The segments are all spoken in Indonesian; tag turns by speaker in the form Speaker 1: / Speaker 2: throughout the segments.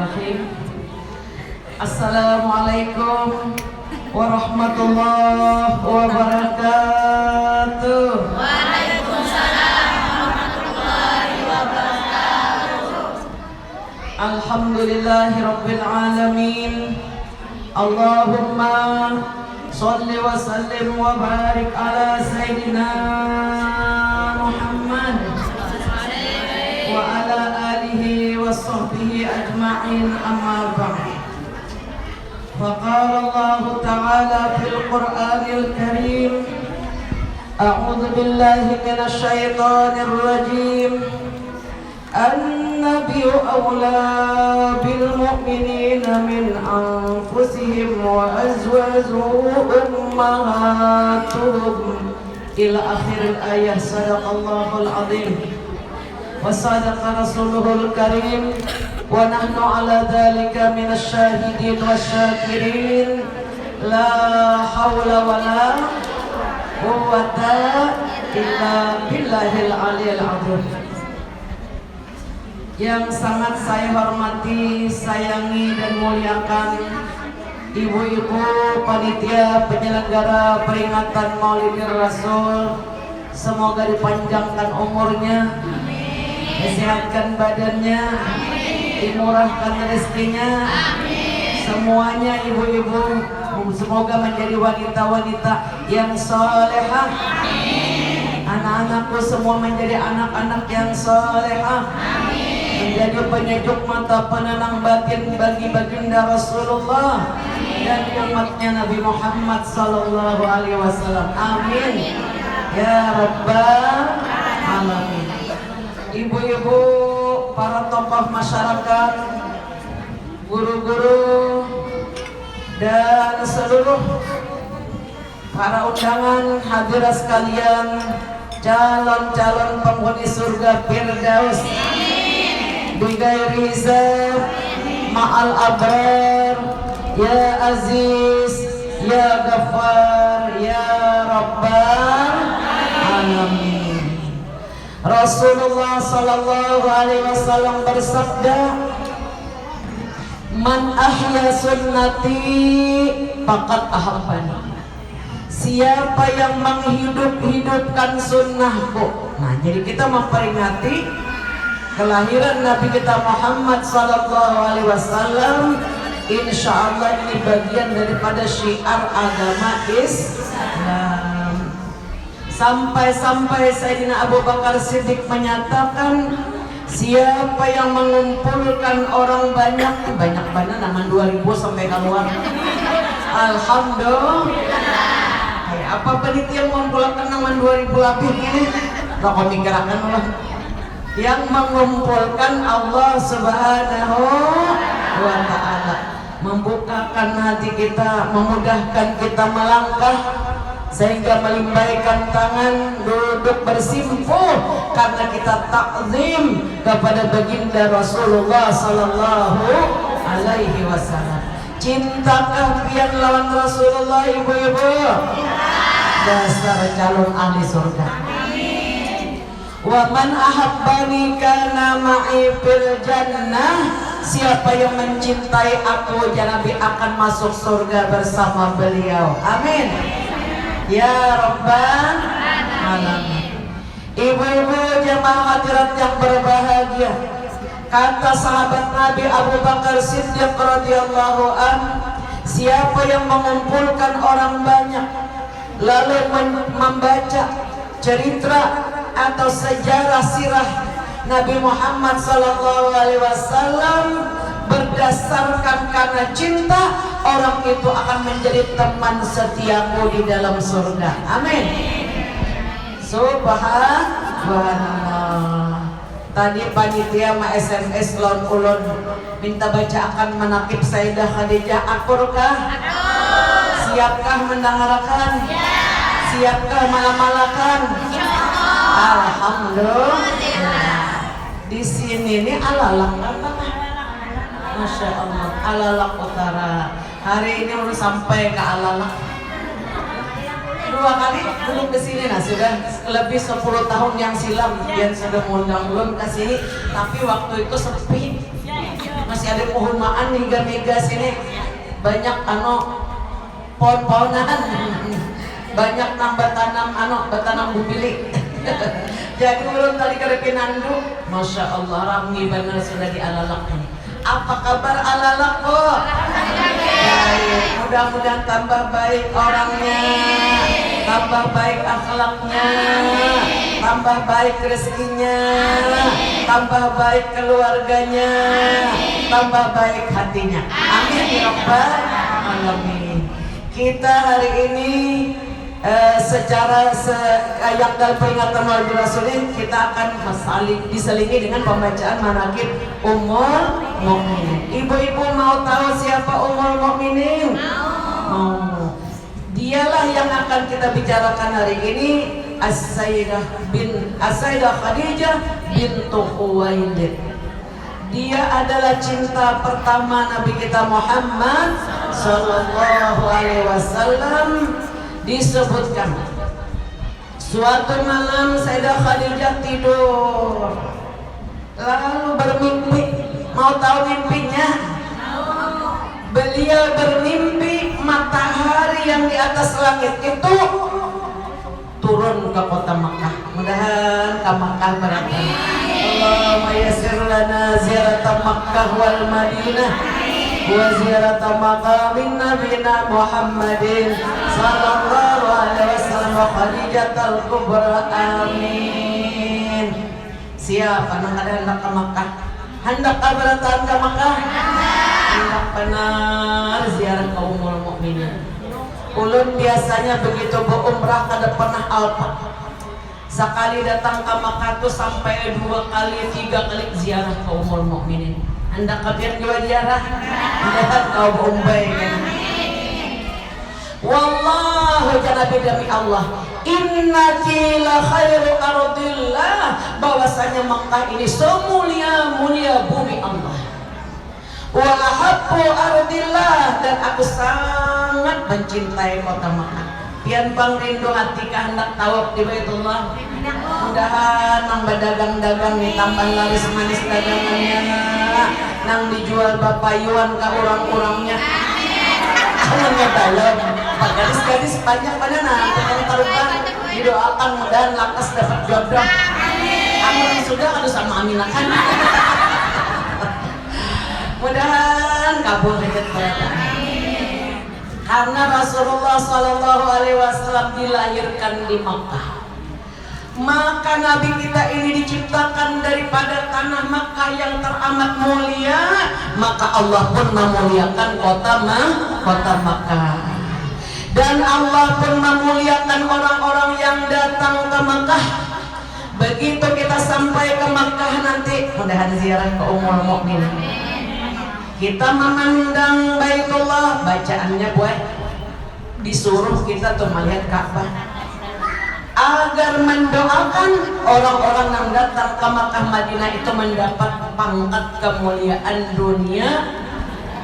Speaker 1: Bismillahirrahmanirrahim. Assalamualaikum warahmatullahi wabarakatuh.
Speaker 2: Waalaikumsalam warahmatullahi wabarakatuh.
Speaker 1: Alhamdulillahi rabbil alamin. Allahumma sholli wa sallim wa barik ala sayyidina Muhammad wa ala alihi wa sahbihi ajma'in, amma ba'd. Faqala Allah ta'ala fil Qur'anil Karim, a'udzu billahi minasy syaithanir rajim. An-nabiyyu awla bil mu'minina min anfusihim wa azwajuhum ummahatuhum ila akhiril ayah. Sadaqallahul azim wa sadaqa rasuluhul karim wa nahnu ala dhalika minasy syahidin wasyakirin. La haula wala quwwata illa billahil aliyil azim. Yang sangat saya hormati, sayangi dan muliakan ibu-ibu panitia penyelenggara peringatan Maulidir Rasul, semoga dipanjangkan umurnya, disehatkan badannya, dimurahkan rezekinya. Semuanya ibu-ibu semoga menjadi wanita-wanita yang salehah. Anak-anakku semua menjadi anak-anak yang salehah, menjadi penyejuk mata, penenang batin bagi baginda Rasulullah dan umatnya Nabi Muhammad sallallahu alaihi wasallam. Amin ya rabbal alamin. Ibu-ibu, para tokoh masyarakat, guru-guru dan seluruh para undangan hadirat sekalian, calon-calon penghuni surga Firdaus bighairi hisab ma'al abrar, ya aziz ya ghaffar ya rabbal alamin. Rasulullah sallallahu alaihi wasallam bersabda, man ahya sunnati faqad ahabbani. Siapa yang menghidup-hidupkan sunnahku. Nah, jadi kita memperingati kelahiran Nabi kita Muhammad sallallahu alaihi wasallam. Insyaallah ini bagian daripada syiar agama Islam. Sampai-sampai Sayyidina Abu Bakar Siddiq menyatakan, siapa yang mengumpulkan orang banyak banget nama 2000 sampai keluar. Alhamdulillah. Kayak apa penitia mengumpulkan nama 2000 lebih ini? Nah, kau mikirkan Allah. Yang mengumpulkan Allah Subhanahu wa ta'ala, membukakan hati kita, memudahkan kita melangkah sehingga melimbaikan tangan, duduk bersimpuh karena kita takzim kepada baginda Rasulullah sallallahu alaihi wasallam. Cintakah pian lawan Rasulullah, ibu-ibu? Dasar calon ahli surga. Wa man ahabbani kana ma'i fil jannah. Siapa yang mencintai aku, ya Nabi, akan masuk surga bersama beliau. Amin ya rabbal alamin. Ibu-ibu jemaah hadirat yang berbahagia, kata sahabat Nabi Abu Bakar Siddiq radhiyallahu an, siapa yang mengumpulkan orang banyak lalu membaca cerita atau sejarah sirah Nabi Muhammad sallallahu alaihi wasallam berdasarkan karena cinta, orang itu akan menjadi teman setiaku di dalam surga. Amin. Subhanallah. Tadi panitia ma SMS ulun minta bacaan manaqib Sayyidah Khadijah. Akurkah? Siapkah mendengarkan? Siapkah malam-malakan? Alhamdulillah. Di sini ini alalak apa? Masya Allah, alalak utara. Hari ini baru sampai ke alalak. 2 kali belum ke sini. Nah, sudah lebih 10 tahun yang silam dia sudah mengundang belum ke sini, tapi waktu itu sepi. Masih masih ada pohon hingga mega sini banyak pohon-pohonan banyak nambah tanam bertanam bubili jadi ulun tadi kerepin andu Masya Allah ramai benar sudah dialalakkan. Apa kabar alalak bu? Baik, mudah-mudahan tambah baik orangnya, tambah baik akhlaknya, tambah baik rezekinya, tambah baik keluarganya, tambah baik hatinya. Amin ya rabbal alamin. Kita hari ini secara kayak dalam peringatan Maulid Rasulullah kita akan diselingi dengan pembacaan manaqib Ummul Mukminin. Ibu-ibu mau tahu siapa Ummul Mukminin? Mau. Dialah yang akan kita bicarakan hari ini, As-Sayyidah Khadijah bintu Khuwailid. Dia adalah cinta pertama Nabi kita Muhammad sallallahu alaihi wasallam. Disebutkan suatu malam Sayyidah Khadijah tidur lalu bermimpi. Mau tahu mimpinya? Beliau bermimpi matahari yang di atas langit itu turun ke kota Makkah. Mudahan ke Makkah barangkali. Allahumma yassir lana ziyarata Makkah wal Madinah wa ziyarata maqamin nabiyina Muhammadin sallallahu alaihi wasallam wa Khadijatul Kubra. Amin. Siapa yang ada hendak ke Makkah? Hendak keberatan ke Makkah? Hendak benar ziarah ke Ummul Mukminin. Ulun biasanya begitu berumrah kada pernah alpa. Sekali datang ke Makkah tuh sampai 2 kali 3 kali ziarah ke Ummul Mukminin. Hendak kabian juga ziarah? Hendak kau berumbay kan? Wallahu janabi demi Allah, innaki la khairu ardillah, bahwasanya Makkah ini semulia-mulia bumi Allah. Wa ahabbu ardillah, dan aku sangat mencintai kota Makkah. Pian bang rindu hati hendak tawaf di Baitullah. Mudahan nang berdagang-dagang nih tambah laris manis dagangannya, nang dijual Bapak Yuan ke orang-orangnya. Anaknya dalam, Pak gadis-gadis banyak pada yang taruhan didoakan mudahan lakas dapat jodoh. Amin sudah kalau sama Aminah kan. Mudahan kabul hajat keadaan. Karena Rasulullah Shallallahu Alaihi Wasallam dilahirkan di Makkah. Maka Nabi kita ini diciptakan daripada tanah Makkah yang teramat mulia. Maka Allah pun memuliakan kota Makkah. Dan Allah pun memuliakan orang-orang yang datang ke Makkah. Begitu kita sampai ke Makkah nanti, mudah-mudahan ziarah ke Ummul Mukminin, kita memandang Baitullah, bacaannya buat disuruh kita tuh melihat Ka'bah agar mendoakan orang-orang yang datang ke Makkah Madinah itu mendapat pangkat kemuliaan dunia.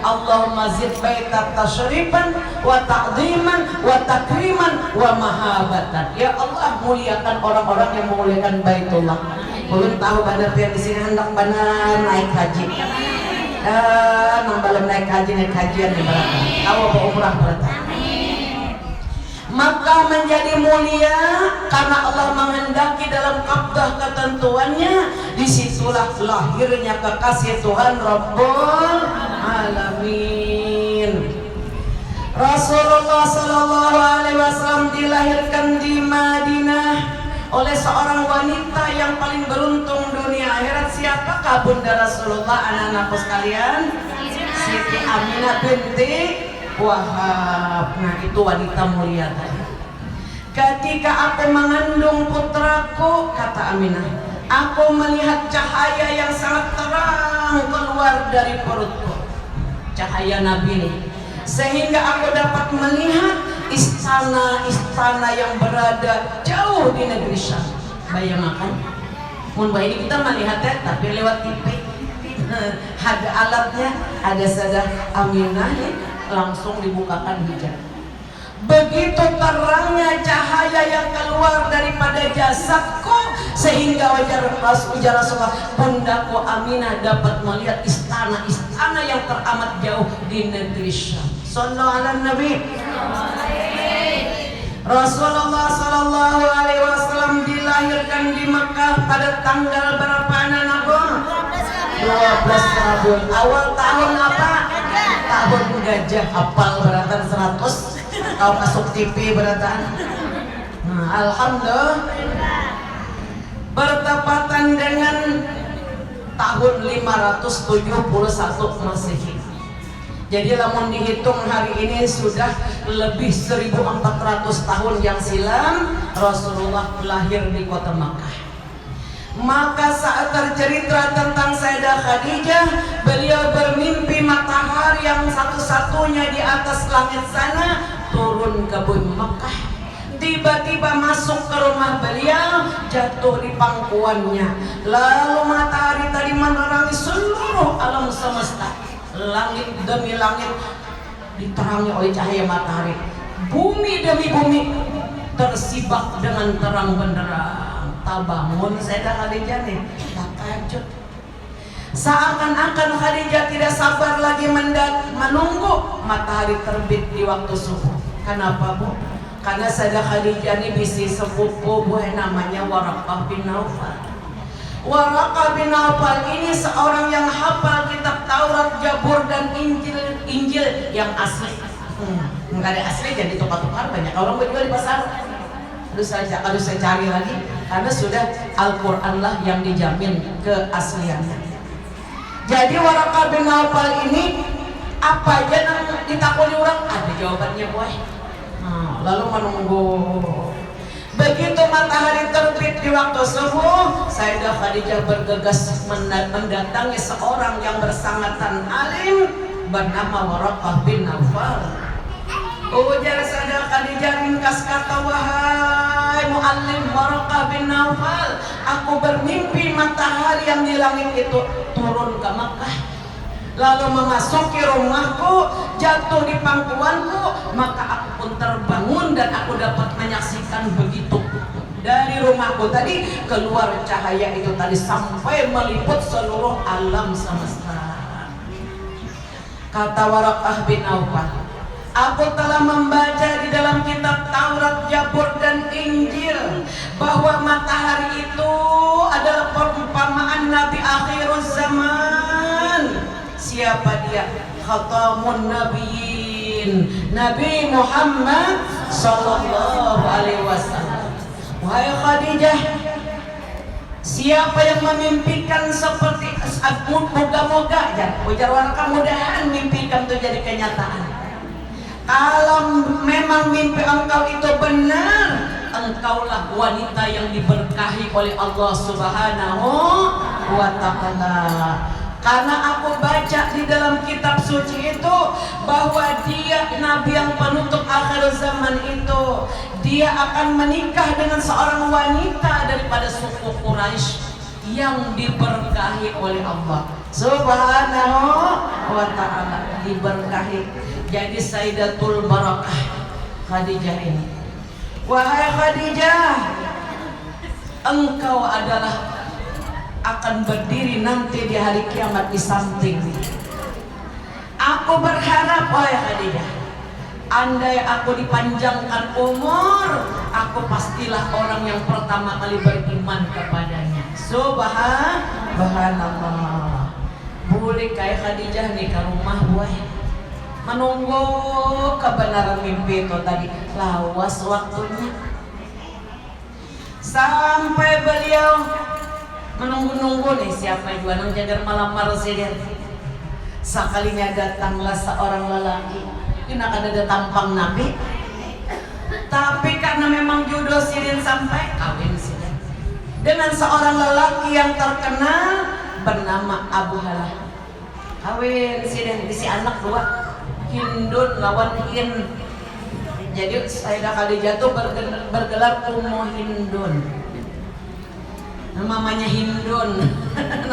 Speaker 1: Allahumma zid baitat tasyrifan wa ta'ziman wa takriman wa mahabatan. Ya Allah, muliakan orang-orang yang memuliakan Baitullah. Belum tahu benar yang di sini hendak benar naik haji. Nang belum naik hajian di belakang. Tahu apa umrah berarti. Maka menjadi mulia karena Allah menghendaki dalam qabdah ketentuannya. Disitulah lahirnya kekasih Tuhan Rabbul Alamin. Rasulullah Sallallahu Alaihi Wasallam dilahirkan di Madinah oleh seorang wanita yang paling beruntung dunia akhirat. Siapakah Bunda Rasulullah, anak-anakku sekalian? Siti Aminah binti Wahab. Nah itu wanita mulia tadi. Ketika aku mengandung putraku, kata Aminah, aku melihat cahaya yang sangat terang keluar dari perutku, cahaya Nabi ini, sehingga aku dapat melihat istana-istana yang berada jauh di negeri Syam. Bayangkan, mun ini kita melihatnya tapi lewat TV. Ada alatnya, ada Sayyidah Aminah langsung dibukakan hijab. Begitu terangnya cahaya yang keluar daripada jasadku sehingga ujar Rasulullah, bundaku Aminah dapat melihat istana-istana yang teramat jauh di negeri Syam. Sallallahu ala Nabi. Rasulullah sallallahu alaihi wasallam dilahirkan di Mekah pada tanggal berapa anak-anakku? 12 Rabiul Awal tahun apa? Tahun gajah. Hafal beratan 100. Kau masuk TV beratan. Nah, alhamdulillah. Bertepatan dengan tahun 571 Masehi. Jadi lamun dihitung hari ini sudah lebih 1400 tahun yang silam Rasulullah lahir di kota Makkah. Maka saat tercerita tentang Sayyidah Khadijah, beliau bermimpi matahari yang satu-satunya di atas langit sana turun ke bumi Makkah. Tiba-tiba masuk ke rumah beliau, jatuh di pangkuannya. Lalu matahari tadi menerangi seluruh alam semesta. Langit demi langit diterangi oleh cahaya matahari. Bumi demi bumi tersibak dengan terang benderang. Tabangun Sayyidah Khadijah nih, takjub. Seakan-akan Khadijah tidak sabar lagi menunggu matahari terbit di waktu subuh. Kenapa, Bu? Karena Sayyidah Khadijah ini bisi sepupu Bu namanya Waraqah bin Naufal. Waraqah bin Naufal ini seorang yang hafal kitab Taurat, Zabur dan Injil yang asli. Nggak ada asli jadi tukar-tukar, banyak orang berjual di pasar. Harus saya cari lagi karena sudah Al-Quran lah yang dijamin keasliannya. Jadi Waraqah bin Naufal ini apa aja yang ditakuni orang ada jawabannya, boy. Lalu menunggu. Begitu matahari terbit di waktu subuh, Sayyidah Khadijah bergegas mendatangi seorang yang bersangatan alim bernama Waraqah bin Naufal. Ujar Sayyidah Khadijah ringkas kata, wahai muallim Waraqah bin Naufal, aku bermimpi matahari yang di langit itu turun ke Makkah, lalu memasuki rumahku, jatuh di pangkuanku, maka aku pun terbangun dan aku dapat menyaksikan begitu dari rumahku tadi keluar cahaya itu tadi sampai meliput seluruh alam semesta. Kata Waraqah bin Naufal, aku telah membaca di dalam kitab Taurat, Zabur dan Injil bahwa matahari itu adalah perumpamaan Nabi akhirul zaman. Siapa dia? Khatamun Nabiyyin, Nabi Muhammad sallallahu alaihi wasallam. Wahai Khadijah, siapa yang memimpikan seperti moga-moga ya, ujar Waraqah, mudahan mimpikan itu jadi kenyataan. Kalau memang mimpi engkau itu benar, engkaulah wanita yang diberkahi oleh Allah Subhanahu wa ta'ala. Karena aku baca di dalam kitab suci itu bahwa dia Nabi yang penutup akhir zaman itu, dia akan menikah dengan seorang wanita daripada suku Quraisy yang diberkahi oleh Allah Subhanahu wa ta'ala, diberkahi. Jadi Sayyidatul Barakah Khadijah ini. Wahai Khadijah, engkau adalah akan berdiri nanti di hari kiamat di samping. Aku berharap, wahai Khadijah, andai aku dipanjangkan umur, aku pastilah orang yang pertama kali beriman kepadanya. Subhanallah. Boleh kayak Khadijah nih ke rumah, wahai, menunggu kebenaran mimpi itu tadi. Lawas waktunya sampai beliau menunggu-nunggu nih siapa yang jualan jagar malam presiden. Sekalinya datanglah seorang lelaki, ini akan ada tampang Nabi, tapi karena memang jodoh Sirin sampai kawin Sirin dengan seorang lelaki yang terkenal bernama Abu Halah. Kawin Sirin, isi anak dua, Hindun lawan Hind. Jadi Sayyidah Khadijah tuh bergelar Ummu Hindun. Mamanya Hindun.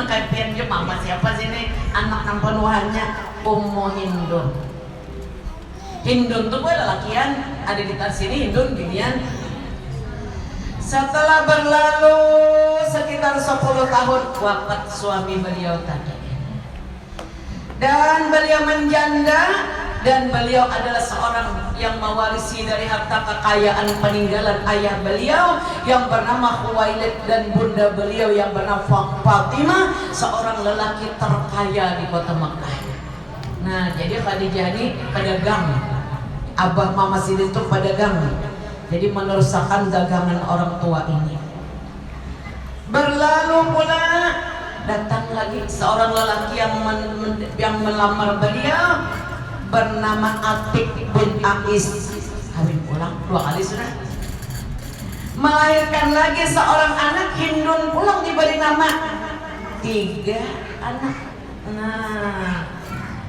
Speaker 1: Kayak dia mama siapa sih ini? Anak nang penuhannya Ummu Hindun. Hindun tuh gue lelakian, ada di sini Hindun ginian. Setelah berlalu sekitar 10 tahun wafat suami beliau tadi. Dan beliau menjanda, dan beliau adalah seorang yang mewarisi dari harta kekayaan peninggalan ayah beliau yang bernama Khuwailid dan bunda beliau yang bernama Fatimah, seorang lelaki terkaya di kota Makkah. Nah, jadi Khadijah ini pedagang, abah mama Sidin itu pedagang, jadi meneruskan dagangan orang tua ini. Berlalu pula datang lagi seorang lelaki yang melamar beliau bernama Atik bin Aqis. Kawin pulang 2 kali sudah. Melahirkan lagi seorang anak, Hindun pulang diberi nama 3 anak. Nah,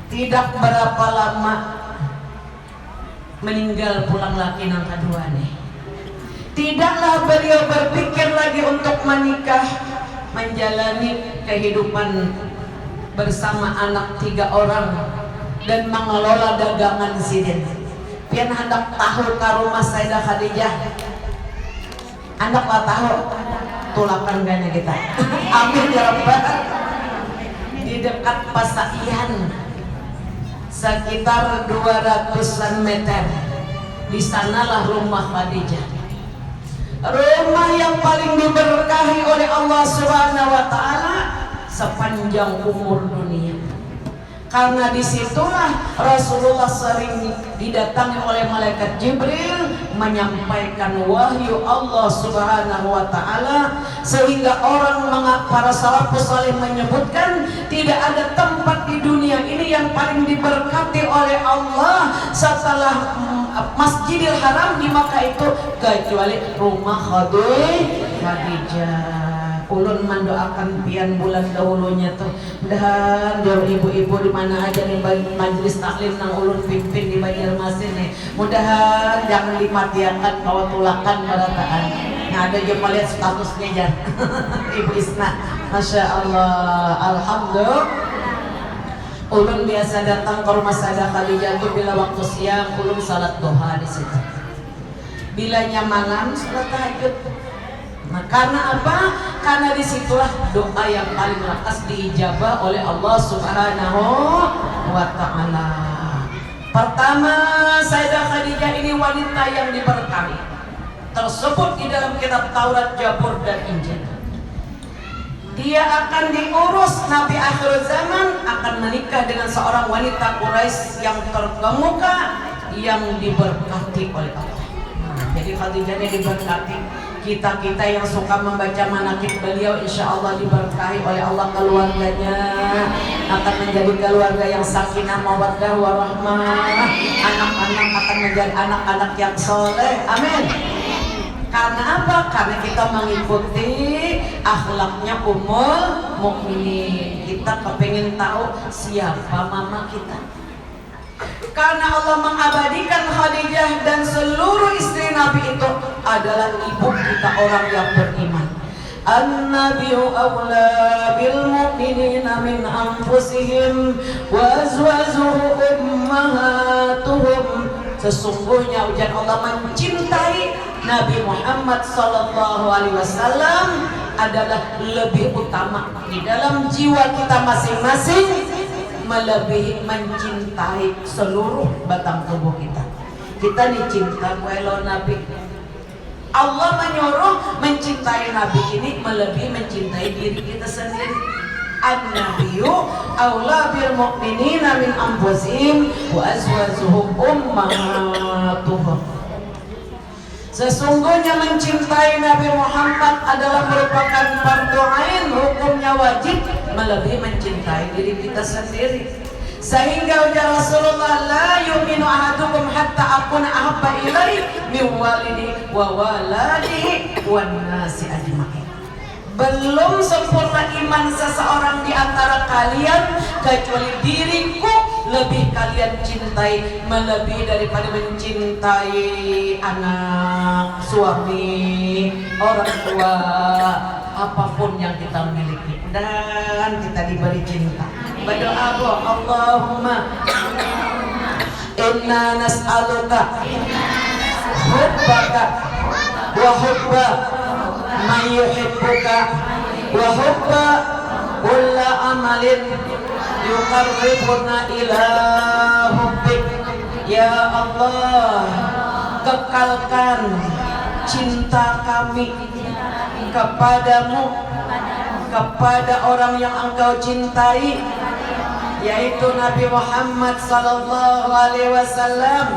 Speaker 1: tidak berapa lama meninggal pulang laki yang kedua nih. Tidaklah beliau berpikir lagi untuk menikah, menjalani kehidupan bersama anak 3 orang dan mengelola dagangan Sidin. Pian hendak tahu ke rumah Sayyidah Khadijah. Hendak lah tahu tulakan ganya kita. Amin ya Rabbal. Di dekat Pasaian sekitar 200-an meter. Di sanalah rumah Khadijah. Rumah yang paling diberkahi oleh Allah Subhanahu wa taala sepanjang umur dunia. Karena disitulah Rasulullah sering didatangi oleh malaikat Jibril menyampaikan wahyu Allah Subhanahu wa taala, sehingga para salafus saleh menyebutkan tidak ada tempat di dunia ini yang paling diberkati oleh Allah setelah Masjidil Haram di Makkah itu kecuali rumah Khadijah. Ulun mendoakan pian bulan dahulunya tuh, mudahan jauh ibu-ibu di mana aja nih majelis taklim nang ulun pimpin di Banjarmasin nih, mudahan jangan dimatiakan kau tulakan barataan. Nah, ada yang melihat statusnya jan. Ibu Isna, masya Allah, alhamdulillah. Ulun biasa datang ke rumah Sayyidah Khadijah tuh bila waktu siang, ulun salat duha di situ. Bila nyamangan salat tahajud. Nah, karena apa? Karena disitulah doa yang paling lekas diijabah oleh Allah Subhanahu wa ta'ala. Pertama, Sayyidah Khadijah ini wanita yang diberkahi, tersebut di dalam kitab Taurat, Zabur, dan Injil. Dia akan diurus, Nabi akhir zaman akan menikah dengan seorang wanita Quraisy yang terkemuka, yang diberkati oleh Allah. Nah, jadi Khadijah ini diberkati. Kita yang suka membaca manaqib beliau insya Allah diberkahi oleh Allah, keluarganya akan menjadi keluarga yang sakinah mawaddah warahmah, anak-anak akan menjadi anak-anak yang soleh, amin. Karena apa? Karena kita mengikuti akhlaknya Ummul Mukminin. Kita kepengen tahu siapa mama kita. Karena Allah mengabadikan Khadijah dan seluruh istri Nabi itu adalah ibu kita, orang yang beriman. An-nabiyyu awla bil mu'minina min anfusihim wa azwajuhu ummahatuhum. Sesungguhnya ujian Allah mencintai Nabi Muhammad sallallahu alaihi wasallam adalah lebih utama di dalam jiwa kita masing-masing, melebihi mencintai seluruh batang tubuh kita. Kita nih cinta kuelo Nabi. Allah menyuruh mencintai Nabi ini melebihi mencintai diri kita sendiri. An-nabiyyu aula bil mu'minina min anfusihim wa azwajuhum ummahatuhum. Sesungguhnya mencintai Nabi Muhammad adalah merupakan fardhu ain, hukumnya wajib melebihi mencintai diri kita sendiri. Sehingga ujar Rasulullah, la yu'minu ahadukum hatta akuna ahabba ilaihi min walidi wa waladihi wan nasi ajma'in. Belum sempurna iman seseorang di antara kalian kecuali diriku lebih kalian cintai melebihi daripada mencintai anak, suami, orang tua, apapun yang kita miliki. Dan kita diberi cinta. Berdoa Allahumma inna nas'aluka hubbaka wa hubba man yuhibbuka wa hubba kulla amalin yuqarribuna ila hubbik. Ya Allah, kekalkan cinta kami kepadamu, kepada orang yang engkau cintai, yaitu Nabi Muhammad sallallahu alaihi wasallam.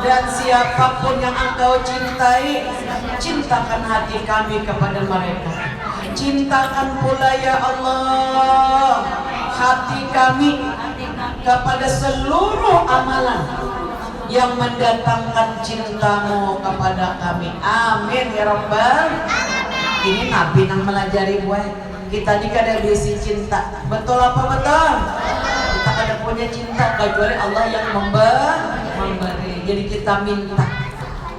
Speaker 1: Dan siapapun yang engkau cintai, cintakan hati kami kepada mereka. Cintakan pula ya Allah hati kami kepada seluruh amalan yang mendatangkan cintamu kepada kami. Amin ya Rabbal. Ini Nabi yang melajari gue. Kita ini kada bisi cinta. Betul apa betul? Kita kada punya cinta kecuali Allah yang memberi. Jadi kita minta.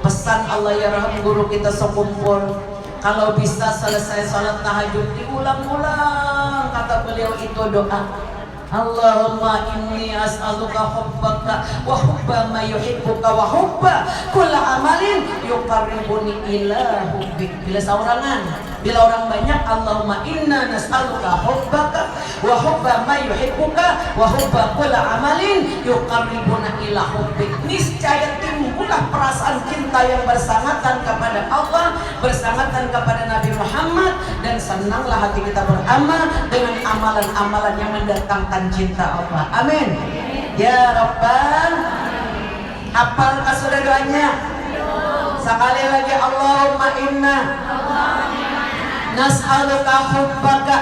Speaker 1: Pesan Allah ya Rahman guru kita sekumpul. Kalau bisa selesai salat tahajud diulang-ulang. Kata beliau itu doa. Allahumma inni as'aluka hubbaka wa hubba ma yuhibbuka wa hubba kulla amalin yuqarribuni ila hubbik. Bila saurangan, bila orang banyak, Allahumma inna nas'aluka hubbaka wa hubba ma yuhibbuka wa hubba kulla amalin yuqarribuna ila hubbik. Niscaya timbullah perasaan cinta yang bersangatan kepada Allah, bersangatan kepada Nabi Muhammad, dan senanglah hati kita beramal dengan amalan-amalan yang mendatangkan cinta Allah. Amin. Ya Rabbal. Hafalkah sudah doanya? Sekali lagi, Allahumma inna nas'aluka hubbaka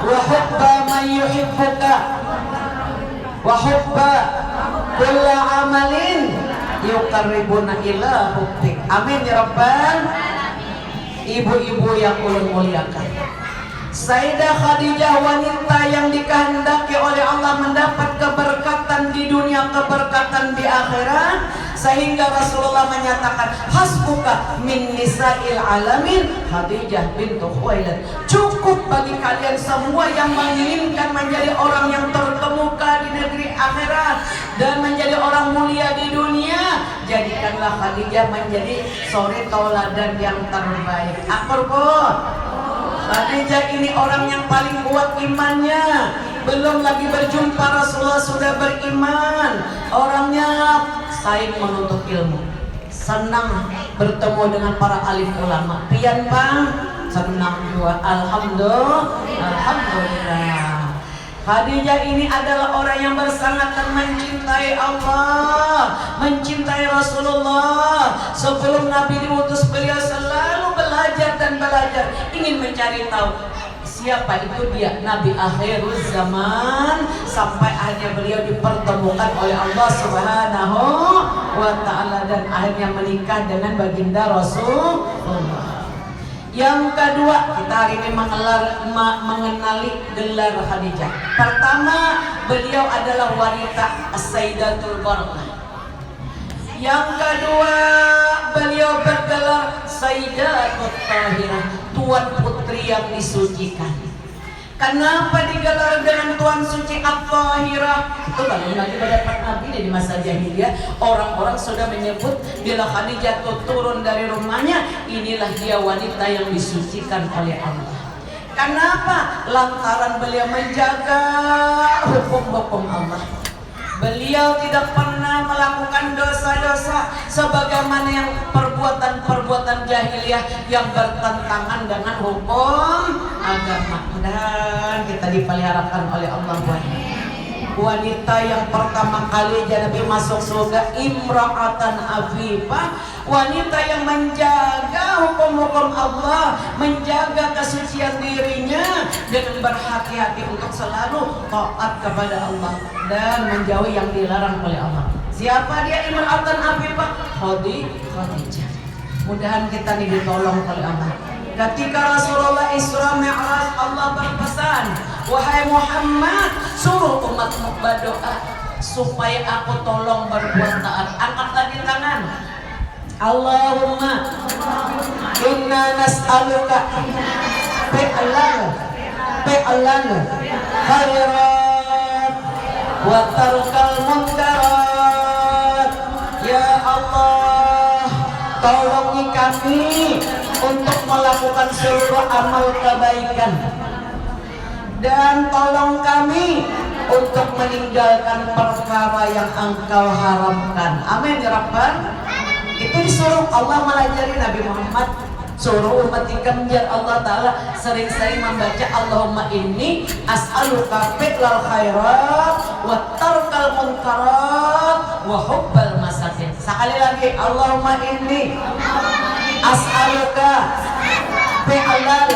Speaker 1: wa hubba man yuhibbuka wa hubba kulla amalin yuqarribuna ila hubbik. Amin ya Rabbal. Ibu-ibu yang ulun muliakan, Sayyidah Khadijah wanita yang dikehendaki oleh Allah mendapat keberkatan di dunia, keberkatan di akhirat, sehingga Rasulullah menyatakan hasbuka min nisa'il alamin Khadijah bintu Khuwailid. Cukup bagi kalian semua yang menginginkan menjadi orang yang terkemuka di negeri akhirat dan menjadi orang mulia di dunia, jadikanlah Khadijah menjadi suri tauladan yang terbaik. Akur-kur. Khadijah ini orang yang paling kuat imannya. Belum lagi berjumpa Rasulullah sudah beriman. Orangnya saing menuntut ilmu, senang bertemu dengan para alim ulama. Pian bang, senang juga. Alhamdulillah. Khadijah ini adalah orang yang bersangatan mencintai Allah, mencintai Rasulullah. Sebelum Nabi diutus, beliau selalu belajar dan belajar, ingin mencari tahu siapa itu dia Nabi akhirul zaman, sampai akhirnya beliau dipertemukan oleh Allah Subhanahu wa ta'ala dan akhirnya menikah dengan baginda Rasulullah. Yang kedua, kita hari ini mengenali gelar Khadijah. Pertama, beliau adalah wanita As-Sayyidatul Barakah. Yang kedua, beliau bergelar Sayyidatul Tahirah, tuan putri yang disucikan. Kenapa digelar dengan tuan suci At-Tahirah? Itu kalau lagi pada Nabi di masa jahiliyah, orang-orang sudah menyebut bila Khadijah turun dari rumahnya, inilah dia wanita yang disucikan oleh Allah. Kenapa? Lantaran beliau menjaga hukum-hukum Allah. Beliau tidak pernah melakukan dosa-dosa sebagaimana yang perbuatan-perbuatan jahiliyah yang bertentangan dengan hukum agama. Dan kita dipeliharakan oleh Allah wanita yang pertama kali Nabi masuk surga, imra'atan afifah, wanita yang menjaga hukum-hukum Allah, menjaga kesucian dirinya dengan berhati-hati untuk selalu taat kepada Allah dan menjauhi yang dilarang oleh Allah. Siapa dia imra'atan afifah? Khadijah. Mudahan kita nih ditolong oleh Allah. Ketika Rasulullah Isra Mi'raj, Allah berpesan, wahai Muhammad, suruh umatmu berdoa supaya aku tolong berbuat taat. Angkat lagi tangan. Allahumma inna nas'aluka fi'lan khairat wa tarkal munkarat. Ya Allah, tolongi kami untuk melakukan seluruh amal kebaikan, dan tolong kami untuk meninggalkan perkara yang Engkau haramkan. Amin ya Rabbal. Itu disuruh Allah melajari Nabi Muhammad, suruh umat biar Allah Ta'ala sering-sering membaca Allahumma inni as'aluka fi'lal khairat wa tarkal munkarat wa hubbal masakin. Sekali lagi, Allahumma inni as'aluka fi'lal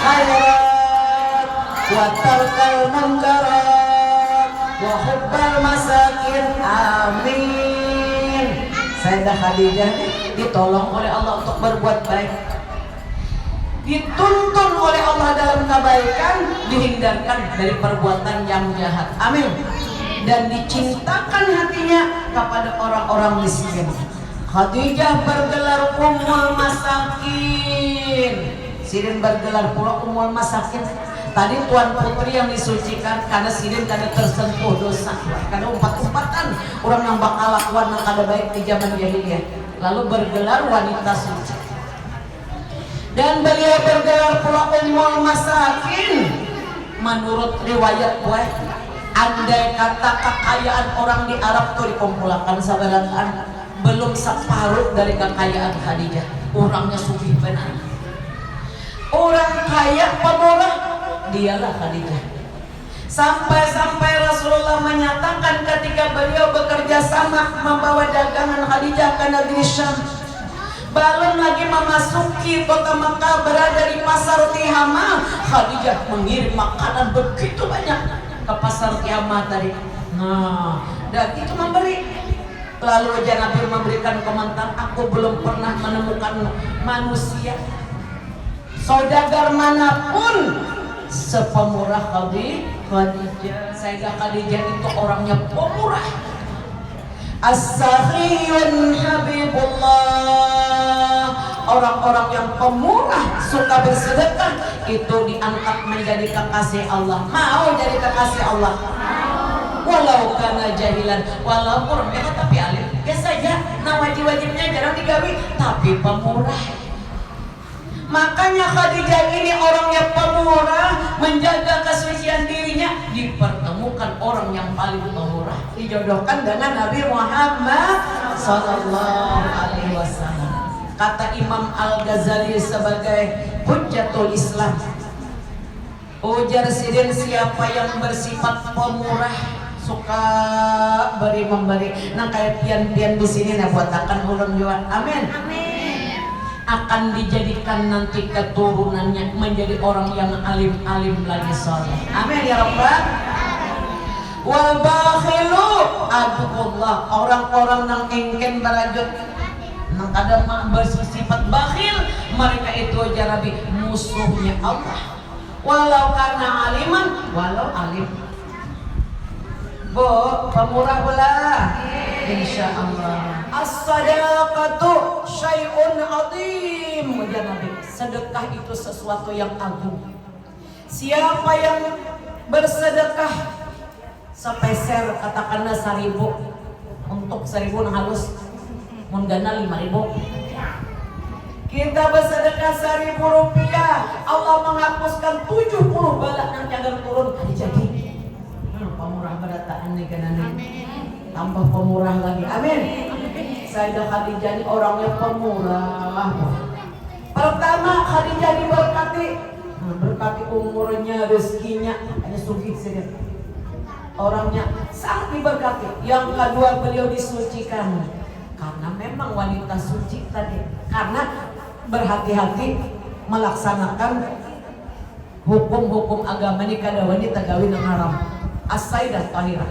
Speaker 1: khairat wa tarkal munkarat wa hubbal masakin. Amin. Sayyidah Khadijah ditolong oleh Allah untuk berbuat baik, dituntun oleh Allah dalam kebaikan, dihindarkan dari perbuatan yang jahat. Amin. Dan dicintakan hatinya kepada orang-orang miskin. Khadijah bergelar Ummul Masakin. Sirin bergelar pula Ummul Masakin. Tadi Tuan Putri yang disucikan karena Sirin kada tersentuh dosa, kada umpat-umpatan orang yang bakal lakukan yang kada baik di zaman jahiliyah, lalu bergelar wanita suci. Dan beliau bergelar pula Ummul Masakin. Menurut riwayat gue, andai kata kekayaan orang di Arab tuh dikumpulkan sabarataan, belum separuh dari kekayaan Khadijah. Orangnya sugih benar, orang kaya pemurah, dialah Khadijah. Sampai-sampai Rasulullah menyatakan ketika beliau bekerja sama membawa dagangan Khadijah ke negeri Syam, belum lagi memasuki kota Makkah, berada di pasar Tihamah, Khadijah mengirim makanan begitu banyak ke pasar Tihamah tadi. Nah, dan itu memberi. Lalu aja Nabi memberikan komentar, aku belum pernah menemukan manusia saudagar manapun sepemurah Khadijah. Sayyidah Khadijah itu orangnya pemurah. As-sakhiyun habibullah. Orang-orang yang pemurah, suka bersedekah, itu diangkat menjadi kekasih Allah. Mau jadi kekasih Allah? Walau karena jahilan, walaupun mereka tapi alim, ya saja, nah wajib-wajibnya jarang digawi, tapi pemurah. Makanya Khadijah ini orangnya pemurah, menjaga kesucian dirinya, dipertemukan orang yang paling pemurah, dijodohkan dengan Nabi Muhammad Sallallahu Alaihi Wasallam. Kata Imam Al-Ghazali sebagai Hujjatul Islam, ujar Sirin, siapa yang bersifat pemurah, suka beri memberi, nah kayak pian-pian di sini nah buat akan ulun juga. Amin. Akan dijadikan nanti keturunannya menjadi orang yang alim-alim lagi soleh. Amin ya Rabbal. Wal bakhilu adukullah, orang-orang yang engken berajut, nang kada bersifat bakhil, mereka itu jarabi musuhnya Allah. Walau karena aliman, walau alim. Bu, pemurah belah, insya Allah. As-sadaqatu syai'un azim. Ya Nabi, sedekah itu sesuatu yang agung. Siapa yang bersedekah sepeser, katakanlah 1.000, untuk 1.000 halus, menggana 5.000. Kita bersedekah 1.000 rupiah, Allah menghapuskan 70 balak yang jangan turun hari jadi. Pemurah berataan nih kan nih, tambah pemurah lagi. Amin. Sayyidah Khadijah ini orangnya pemurah. Pertama, Khadijah diberkati, berkati umurnya, rezekinya, hanya sugih saja. Orangnya sangat diberkati. Yang kedua, beliau disucikan, karena memang wanita suci tadi, karena berhati-hati melaksanakan hukum-hukum agama ini, kada wanita gawin yang haram. As-Sayyidah Tahirah.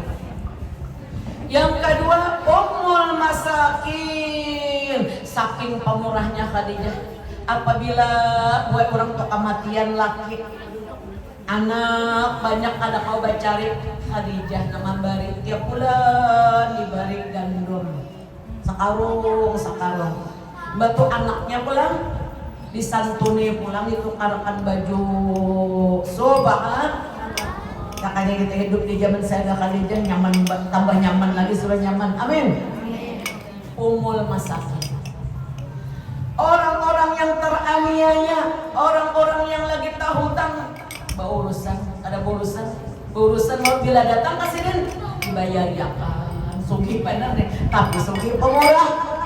Speaker 1: Yang kedua, Ummul Masakin. Saking pemurahnya Khadijah, apabila buat orang tua kematian laki, anak banyak ada kau bacari, Khadijah nama bari tiap bulan dibari gandum sakarung. Batu anaknya pulang disantuni, pulang ditukarkan baju sobahan. Makanya kita hidup di zaman Sayyidah Khadijah nyaman, tambah nyaman lagi, sudah nyaman. Amin. Ummul Masakin. Orang-orang yang menganiaya orang-orang yang lagi tahu hutang. Baurusan, ada baurusan mau bila datang kasih dibayar ya kan, sugih benar deh, tapi sugih pemurah.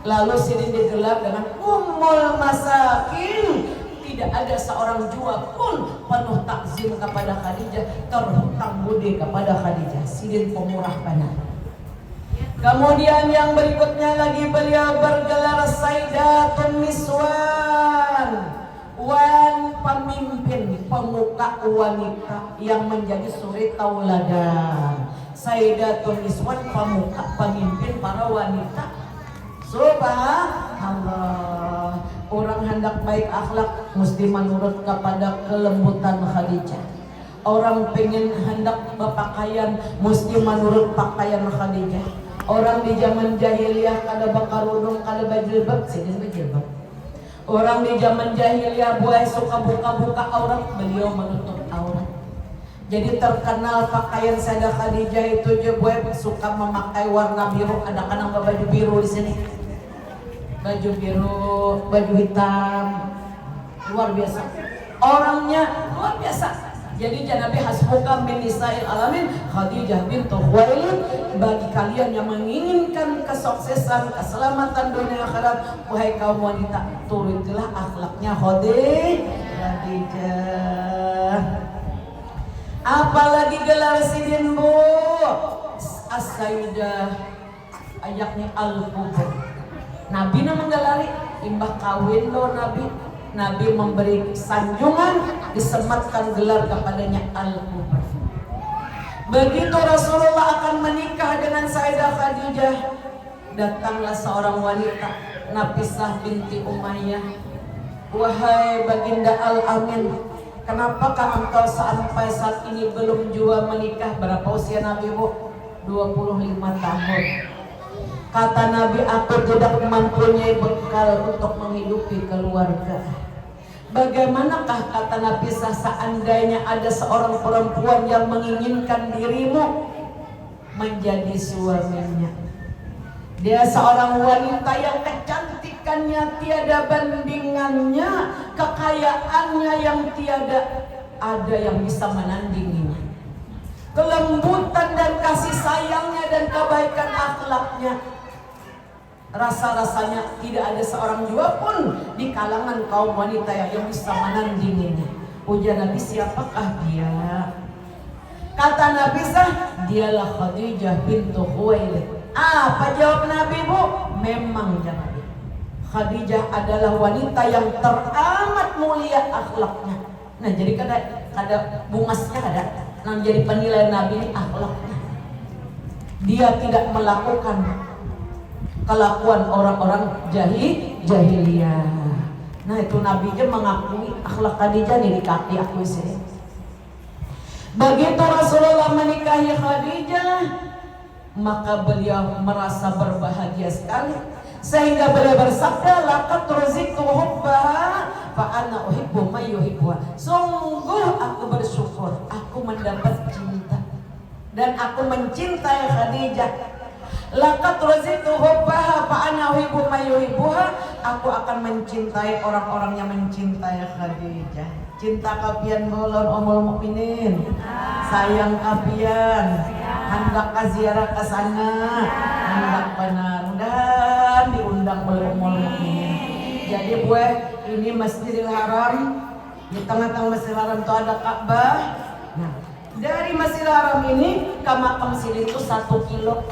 Speaker 1: Lalu sidin digelar dengan ummul masakin. Tidak ada seorang jua pun penuh takzim kepada Khadijah, terhutang budi kepada Khadijah. Sidin pemurah benar. Kemudian yang berikutnya lagi beliau bergelar Sayyidatun Niswan, pemimpin pemuka wanita yang menjadi suri tauladan. Sayyidatun Niswan, pemuka pemimpin para wanita. Subhanallah. Orang hendak baik akhlak mesti menurut kepada kelembutan Khadijah. Orang pengen hendak berpakaian mesti menurut pakaian Khadijah. Orang di zaman jahiliyah kada bakarudung, kada bajilbab, sini bajilbab. Orang di zaman jahiliyah buai suka buka-buka aurat, beliau menutup aurat. Jadi terkenal pakaian Sayyidah Khadijah itu je buai suka memakai warna biru, ada kanang baju biru di sini. Baju biru, baju hitam, luar biasa. Orangnya luar biasa. Jadi Nabi hasbuka min nisa'il alamin Khadijah bintu Khuwailid. Bagi kalian yang menginginkan kesuksesan, keselamatan dunia akhirat, wahai kaum wanita, turutilah akhlaknya Khadijah. Apalagi gelar sidin bu As-Sayyidah ayaknya Al-Kubra. Nabi na menggelari imbah kawin lo Nabi memberi sanjungan, disematkan gelar kepadanya Al-Kubra. Begitu Rasulullah akan menikah dengan Sayyidah Khadijah, datanglah seorang wanita, Nafisah binti Umayyah. Wahai baginda Al-Amin, kenapakah engkau sampai saat ini belum juga menikah? Berapa usia Nabi bu? 25 tahun. Kata Nabi, aku tidak mempunyai bekal untuk menghidupi keluarga. Bagaimanakah, kata Nabi, seandainya ada seorang perempuan yang menginginkan dirimu menjadi suaminya? Dia seorang wanita yang kecantikannya tiada bandingannya, kekayaannya yang tiada ada yang bisa menandinginya, kelembutan dan kasih sayangnya dan kebaikan akhlaknya. Rasa-rasanya tidak ada seorang jua pun di kalangan kaum wanita yang bisa menandinginya. Ujar Nabi, siapakah dia? Kata Nabi sah, dialah Khadijah bintu Khuwailid. Apa jawab Nabi bu? Memang ya Nabi, Khadijah adalah wanita yang teramat mulia akhlaknya. Nah jadi kada bungasnya ada. Nah jadi penilaian Nabi ini akhlaknya. Dia tidak melakukan kelakuan orang-orang jahiliyah. Nah itu Nabi aja mengakui akhlak Khadijah nih, di kaki aku sini. Begitu Rasulullah menikahi Khadijah, maka beliau merasa berbahagia sekali sehingga beliau bersabda, laqad ruziqtu hubbaha fa ana uhibbu may yuhibbuha. Sungguh aku bersyukur aku mendapat cinta dan aku mencintai Khadijah. Laqad ruziqtu hubbaha fa ana uhibbu may yuhibbuha. Aku akan mencintai orang-orang yang mencintai Khadijah. Cinta kapian golon umul mukminin, sayang kapian, hendak ziarah ke sana, hendak benar dan diundang oleh umul mukminin. Jadi gue ini Masjidil Haram, di tengah-tengah Masjidil Haram itu ada Ka'bah. Nah, dari Masjidil Haram ini ke makam sini itu 1 kilo.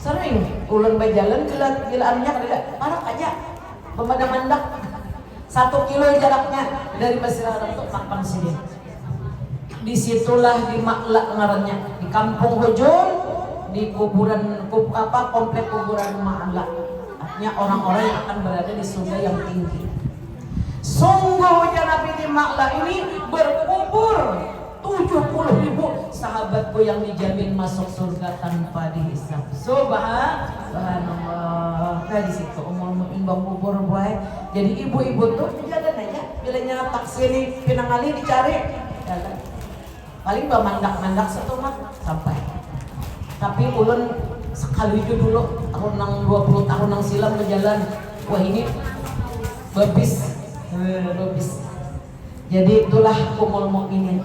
Speaker 1: Sering ulun berjalan gilaannya kada parah aja pemandak-mandak. 1 kilo jaraknya dari Masjidil Haram untuk makam sini. Disitulah di Maklak ngarannya, di Kampung Hujur, di kuburan komplek kuburan Maklak. Artinya orang-orang yang akan berada di surga yang tinggi. Sungguh ya Nabi di Maklak ini berkubur 70.000 sahabatku yang dijamin masuk surga tanpa dihisab. Subhanallah. Nah di situ umur imbang kubur boy. Jadi ibu-ibu tuh jalan aja. Bilanya taksi ini Pinangali dicari, jalan. Paling mandak-mandak satu mat sampai. Tapi ulun sekali itu dulu tahun 20 tahun yang silam berjalan. Wah ini Babis. Jadi itulah Ummul Mukminin.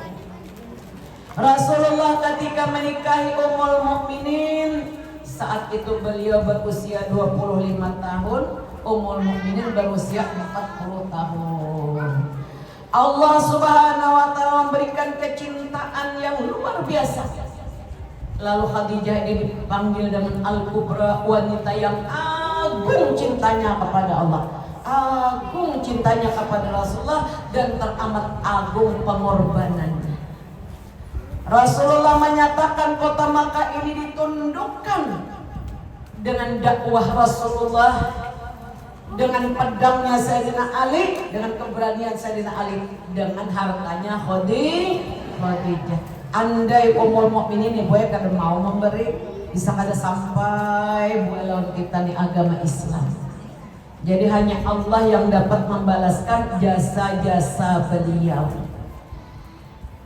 Speaker 1: Rasulullah ketika menikahi Ummul Mukminin, saat itu beliau berusia 25 tahun, Ummul Mukminin berusia 40 tahun. Allah Subhanahu wa taala memberikan kecintaan yang luar biasa. Lalu Khadijah ini dipanggil dengan Al-Kubra, wanita yang agung cintanya kepada Allah, agung cintanya kepada Rasulullah, dan teramat agung pengorbanannya. Rasulullah menyatakan kota Makkah ini ditundukkan dengan dakwah Rasulullah, dengan pedangnya Sayyidina Ali, dengan keberanian Sayyidina Ali, dengan hartanya Khadijah. Andai Ummul Mukminin ibu ya kada mau memberi, bisa kada sampai buat lawan kita di agama Islam. Jadi hanya Allah yang dapat membalaskan jasa-jasa beliau.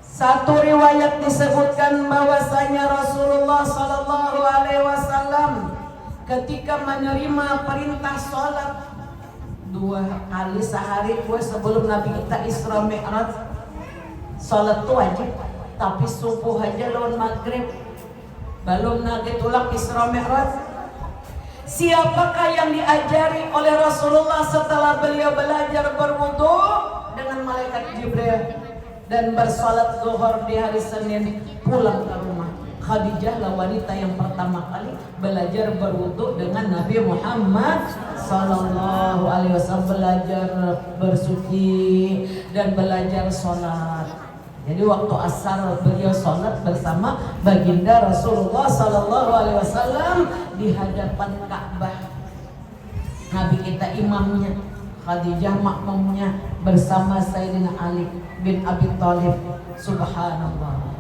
Speaker 1: Satu riwayat disebutkan bahwasanya Rasulullah Sallallahu Alaihi Wasallam ketika menerima perintah sholat 2 kali sehari, sebelum Nabi kita Isra Mi'raj, sholat itu wajib, tapi subuh aja lawan maghrib, belum Nabi tulak Isra Mi'raj. Siapakah yang diajari oleh Rasulullah setelah beliau belajar berwudu dengan malaikat Jibril dan bersalat zuhur di hari Senin pulang ke rumah? Khadijah lah wanita yang pertama kali belajar berwudu dengan Nabi Muhammad Sallallahu Alaihi Wasallam, belajar bersuci dan belajar sholat. Jadi waktu asar beliau sholat bersama baginda Rasulullah Sallallahu Alaihi Wasallam di hadapan Ka'bah. Nabi kita imamnya, Khadijah makmumnya bersama Sayyidina Ali bin Abi Thalib. Subhanallah.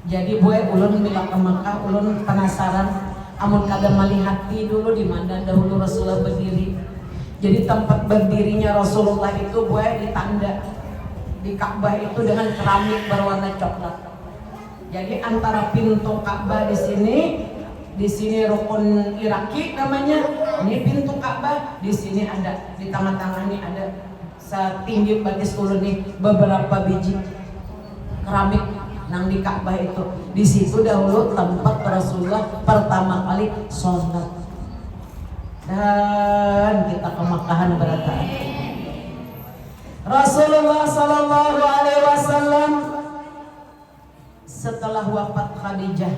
Speaker 1: Jadi boy ulun bilang ke Makkah, ulun penasaran amun kada melihat dulu di mana dahulu Rasulullah berdiri. Jadi tempat berdirinya Rasulullah itu boy ditanda di Ka'bah itu dengan keramik berwarna coklat. Jadi antara pintu Ka'bah di sini rukun Iraki namanya, ini pintu Ka'bah, di sini ada, di tengah-tengah ini ada setinggi batis ulun nih beberapa biji keramik nang di Ka'bah itu. Di situ dahulu tempat Rasulullah pertama kali sholat. Dan kita ke Makkahan berataan. Rasulullah Sallallahu Alaihi Wasallam setelah wafat Khadijah,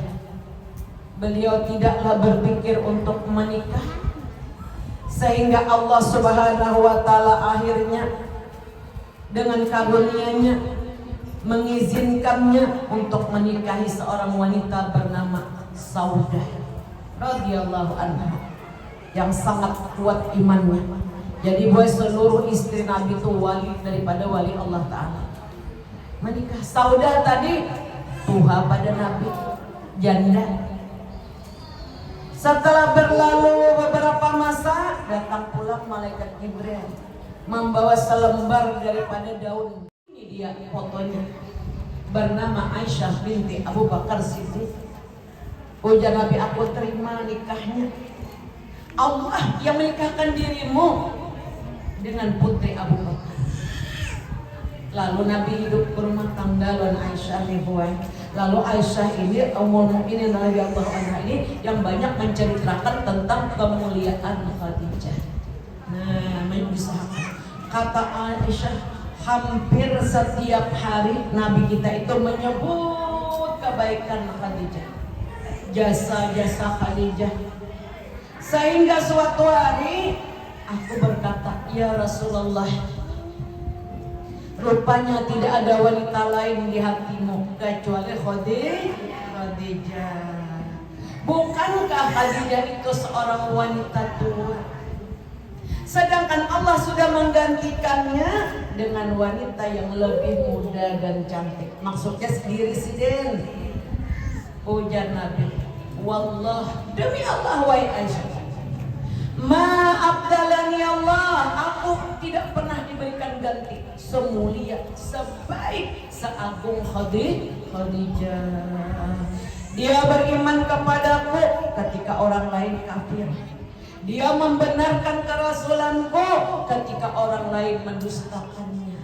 Speaker 1: beliau tidaklah berpikir untuk menikah, sehingga Allah Subhanahu Wa Taala akhirnya dengan karunia-Nya mengizinkannya untuk menikahi seorang wanita bernama Saudah radhiyallahu anha yang sangat kuat imannya. Jadi buat seluruh istri Nabi itu wali daripada wali Allah Ta'ala. Menikah. Saudah tadi tuha pada Nabi, janda. Setelah berlalu beberapa masa, datang pulang malaikat Jibril membawa selembar daripada daun. Ini dia fotonya, bernama Aisyah binti Abu Bakar Siddiq. Ujar Nabi, aku terima nikahnya. Allah yang menikahkan dirimu dengan putri Abu Bakar. Lalu Nabi hidup berumah tangga dengan Aisyah ribuan. Lalu Aisyah ini Ummul Mukminin radhiyallahu anha ini yang banyak menceritakan tentang kemuliaan Khadijah. Nah, bisa kata Aisyah, hampir setiap hari Nabi kita itu menyebut kebaikan Khadijah, jasa-jasa Khadijah. Sehingga suatu hari aku berkata, ya Rasulullah, rupanya tidak ada wanita lain di hatimu kecuali Khadijah. Bukankah Khadijah itu seorang wanita tua? Sedangkan Allah sudah menggantikannya dengan wanita yang lebih muda dan cantik. Maksudnya sendiri Sidin. Ujar Nabi, wallah, demi Allah wahai Aisyah, ma abdalani Allah, aku tidak pernah diberikan ganti semulia, sebaik, seagung Khadijah. Dia beriman kepadaku ketika orang lain kafir. Dia membenarkan kerasulanku ketika orang orang lain mendustakannya.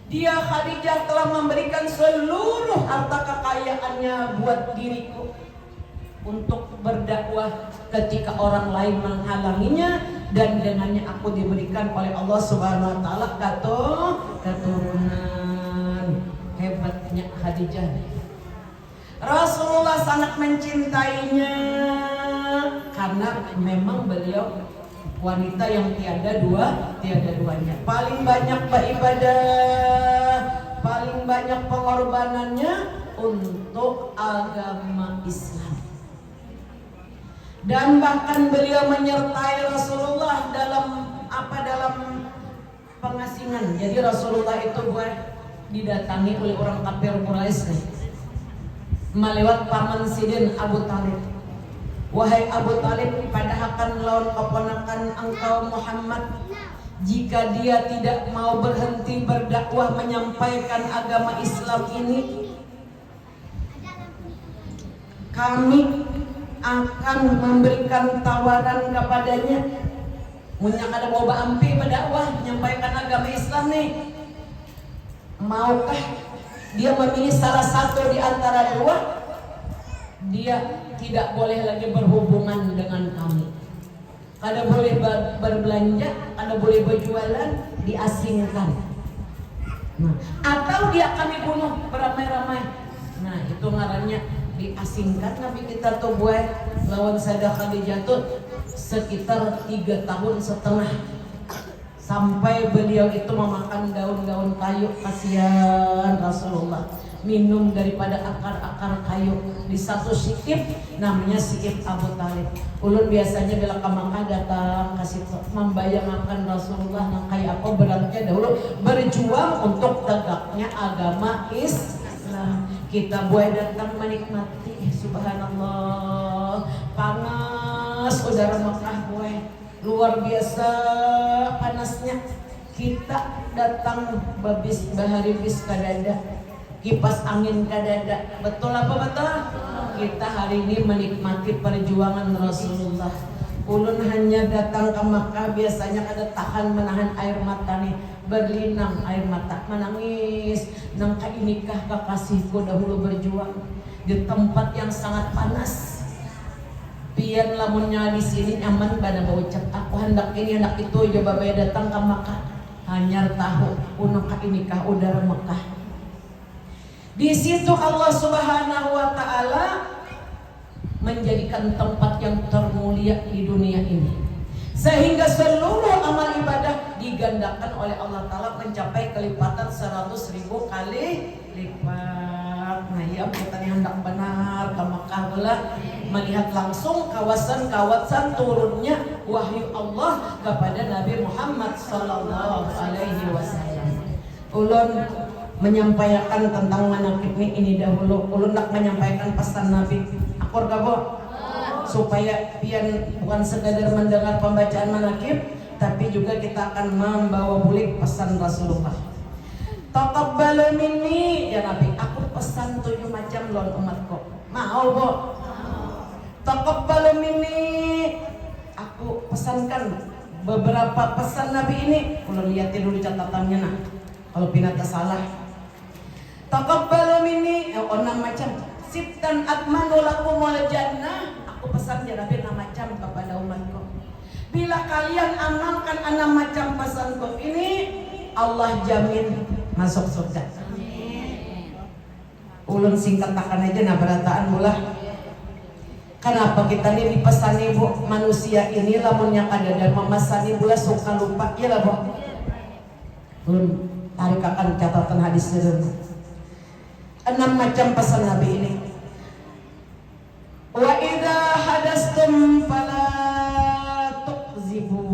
Speaker 1: Dia Khadijah telah memberikan seluruh harta kekayaannya buat diriku untuk berdakwah ketika orang lain menghalanginya, dan dengannya aku diberikan oleh Allah Subhanahu wa taala keturunan. Hebatnya Khadijah. Rasulullah sangat mencintainya karena memang beliau wanita yang tiada duanya. Paling banyak beribadah, paling banyak pengorbanannya untuk agama Islam. Dan bahkan beliau menyertai Rasulullah dalam pengasingan. Jadi Rasulullah itu didatangi oleh orang kafir Quraisy melewat paman Sidin Abu Talib. Wahai Abu Talib, padahal lawan keponakan engkau Muhammad, jika dia tidak mau berhenti berdakwah menyampaikan agama Islam ini, kami akan memberikan tawaran kepadanya. Munya kada mau baampi berdakwah menyampaikan agama Islam nih, maukah dia memilih salah satu di antara dua? Dia tidak boleh lagi berhubungan dengan kami. Kada boleh berbelanja, kada boleh berjualan, diasingkan. Nah, atau dia kami bunuh beramai-ramai. Nah, itu ngarannya diasingkan. Nabi kita tuh buat lawan Sayyidah Khadijah tuh sekitar 3 tahun setengah, sampai beliau itu memakan daun-daun kayu. Kasihan Rasulullah, minum daripada akar-akar kayu di satu siif, namanya siif Abu Talib. Ulun biasanya bila ke Makkah datang kasih membayangkan Rasulullah yang kayak apa beratnya dahulu berjuang untuk tegaknya agama Islam. Kita boleh datang menikmati, subhanallah, panas udara Makkah luar biasa panasnya. Kita datang babis bahari bis kadada, kipas angin kadada. Betul apa betul? Kita hari ini menikmati perjuangan Rasulullah. Ulun hanya datang ke Makkah biasanya kada tahan menahan air mata nih, berlinang air mata, menangis. Nangka inikah kekasihku dahulu berjuang di tempat yang sangat panas. Pian lamunnya di sini nyaman pada baucap. Aku hendak ini hendak itu coba bayar datang ke Makkah, hanya tahu unang inikah udara Makkah. Di situ Allah Subhanahu wa taala menjadikan tempat yang termulia di dunia ini, sehingga seluruh amal ibadah digandakan oleh Allah taala mencapai kelipatan 100.000 kali lipat. Nah, ya bukan yang hendak benar ke Makkah pula melihat langsung kawasan-kawasan turunnya wahyu Allah kepada Nabi Muhammad sallallahu alaihi wasallam. Ulun menyampaikan tentang manaqib ini dahulu. Ulun nak menyampaikan pesan Nabi. Akur kabo supaya pian bukan sekadar mendengar pembacaan manaqib, tapi juga kita akan membawa bulik pesan Rasulullah. Taqabbalu minni ya Nabi, aku pesan 7 macam lawan umatku. Mau bo? Taqabbalu minni, aku pesankan beberapa pesan Nabi ini. Ulun lihatin dulu catatannya nah. Kalau pinata salah. Taqabbalu minni 6 macam. Sittan atmanu lakumul jannah. Aku pesan ya Nabi 6 macam kepada umatku. Bila kalian amalkan 6 macam pesanku ini, Allah jamin masuk surga. Ulun singkat takan aja nah berataan mula. Kenapa kita nih dipesani bu manusia ini lamunnya kadadar memasani pula suka lupa ya lah bu. Ulun tarik akan catatan hadis dulu. 6 macam pesan Nabi ini. Wa idza hadastum fala tuqzibu.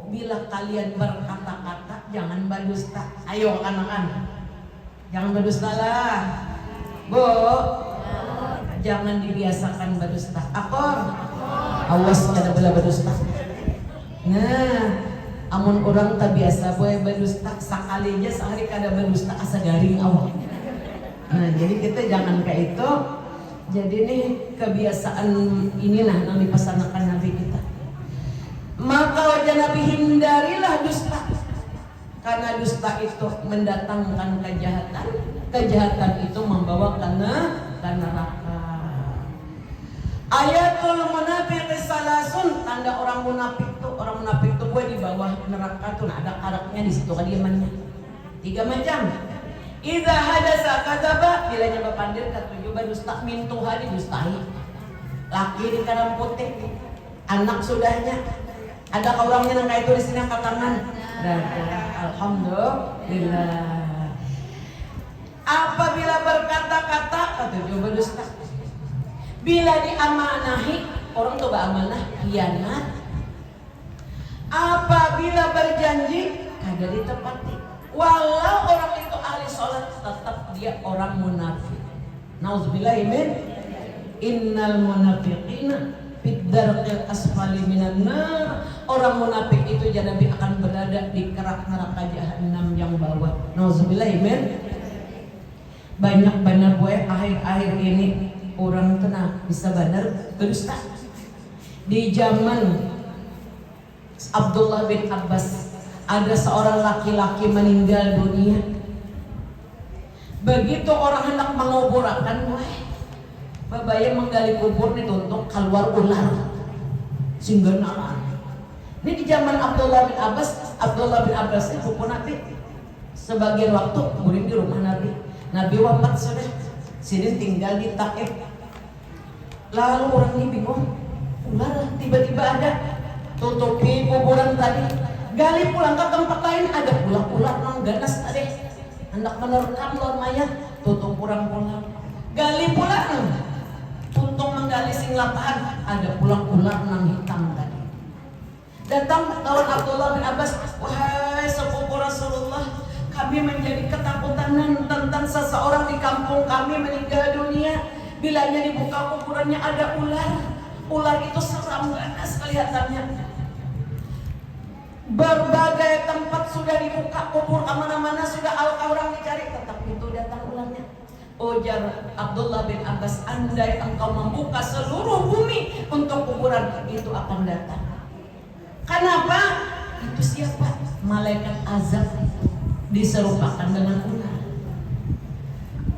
Speaker 1: Bila kalian berkata-kata jangan berdusta. Ayo anak-anak, jangan berdusta lah bu. Jangan dibiasakan berdusta. Akor awas kada bela berdusta. Nah, amun orang tak biasa boleh berdusta sekalinya sehari kada berdusta asa garing awak. Nah, jadi kita jangan kayak itu. Jadi nih kebiasaan inilah yang dipesankan Nabi kita. Maka wajah Nabi hindarilah dusta. Karena dusta itu mendatangkan kejahatan, kejahatan itu membawa ke neraka. Ayatul munafiq salasun, tanda orang munafik tuh gue di bawah neraka tuh, nah ada karakternya di situ kediamannya. 3 macam. Idza hadasa kadzaba, bila nyaba pandir katujuh dusta, min Tuhan didustai. Laki di kanan putih, anak sudahnya. Ada orangnya yang kayak itu di sini angkat tangan. Alhamdulillah. Apabila berkata-kata katujuh dusta. Bila diamanahi, orang tuh amanah, khianat. Apabila berjanji, kagak ditepati. Walau orang itu ahli sholat, tetap dia orang munafik. Nauzubillahi min. Innal munafiqina fid darqil asfali minan nar. Orang munafik itu Nabi akan berada di kerak neraka jahanam yang bawah. Nauzubillahi min. Banyak benar gue akhir-akhir ini orang tenang bisa benar berdusta. Di zaman Abdullah bin Abbas ada seorang laki-laki meninggal dunia. Begitu orang hendak menguburkan, babaya menggali kubur dituntut keluar ular sehingga nalar. Ini di zaman Abdullah bin Abbas itu pun Nabi sebagian waktu murid di rumah Nabi. Nabi wafat sudah, sini tinggal di Taif. Lalu orang ini bingung, ular tiba-tiba ada, tutupi kuburan tadi, gali pulang ke tempat lain, ada pula ular nang ganas tadi, hendak menerkam lor mayat, tutup pulang-pulang, gali pulang, untung menggali sing lapangan, ada pulang ular nang hitam tadi. Datang kawan Abdullah bin Abbas, wahai sepupu Rasulullah, kami menjadi ketakutan tentang seseorang di kampung kami meninggal dunia. Bilanya dibuka kuburannya ada ular. Ular itu seram ganas kelihatannya. Berbagai tempat sudah dibuka kubur, kemana-mana sudah orang dicari, tetap itu datang ularnya. Ujar Abdullah bin Abbas, andai engkau membuka seluruh bumi untuk kuburan, itu akan datang. Kenapa? Itu siapa? Malaikat azab diserupakan dengan ular.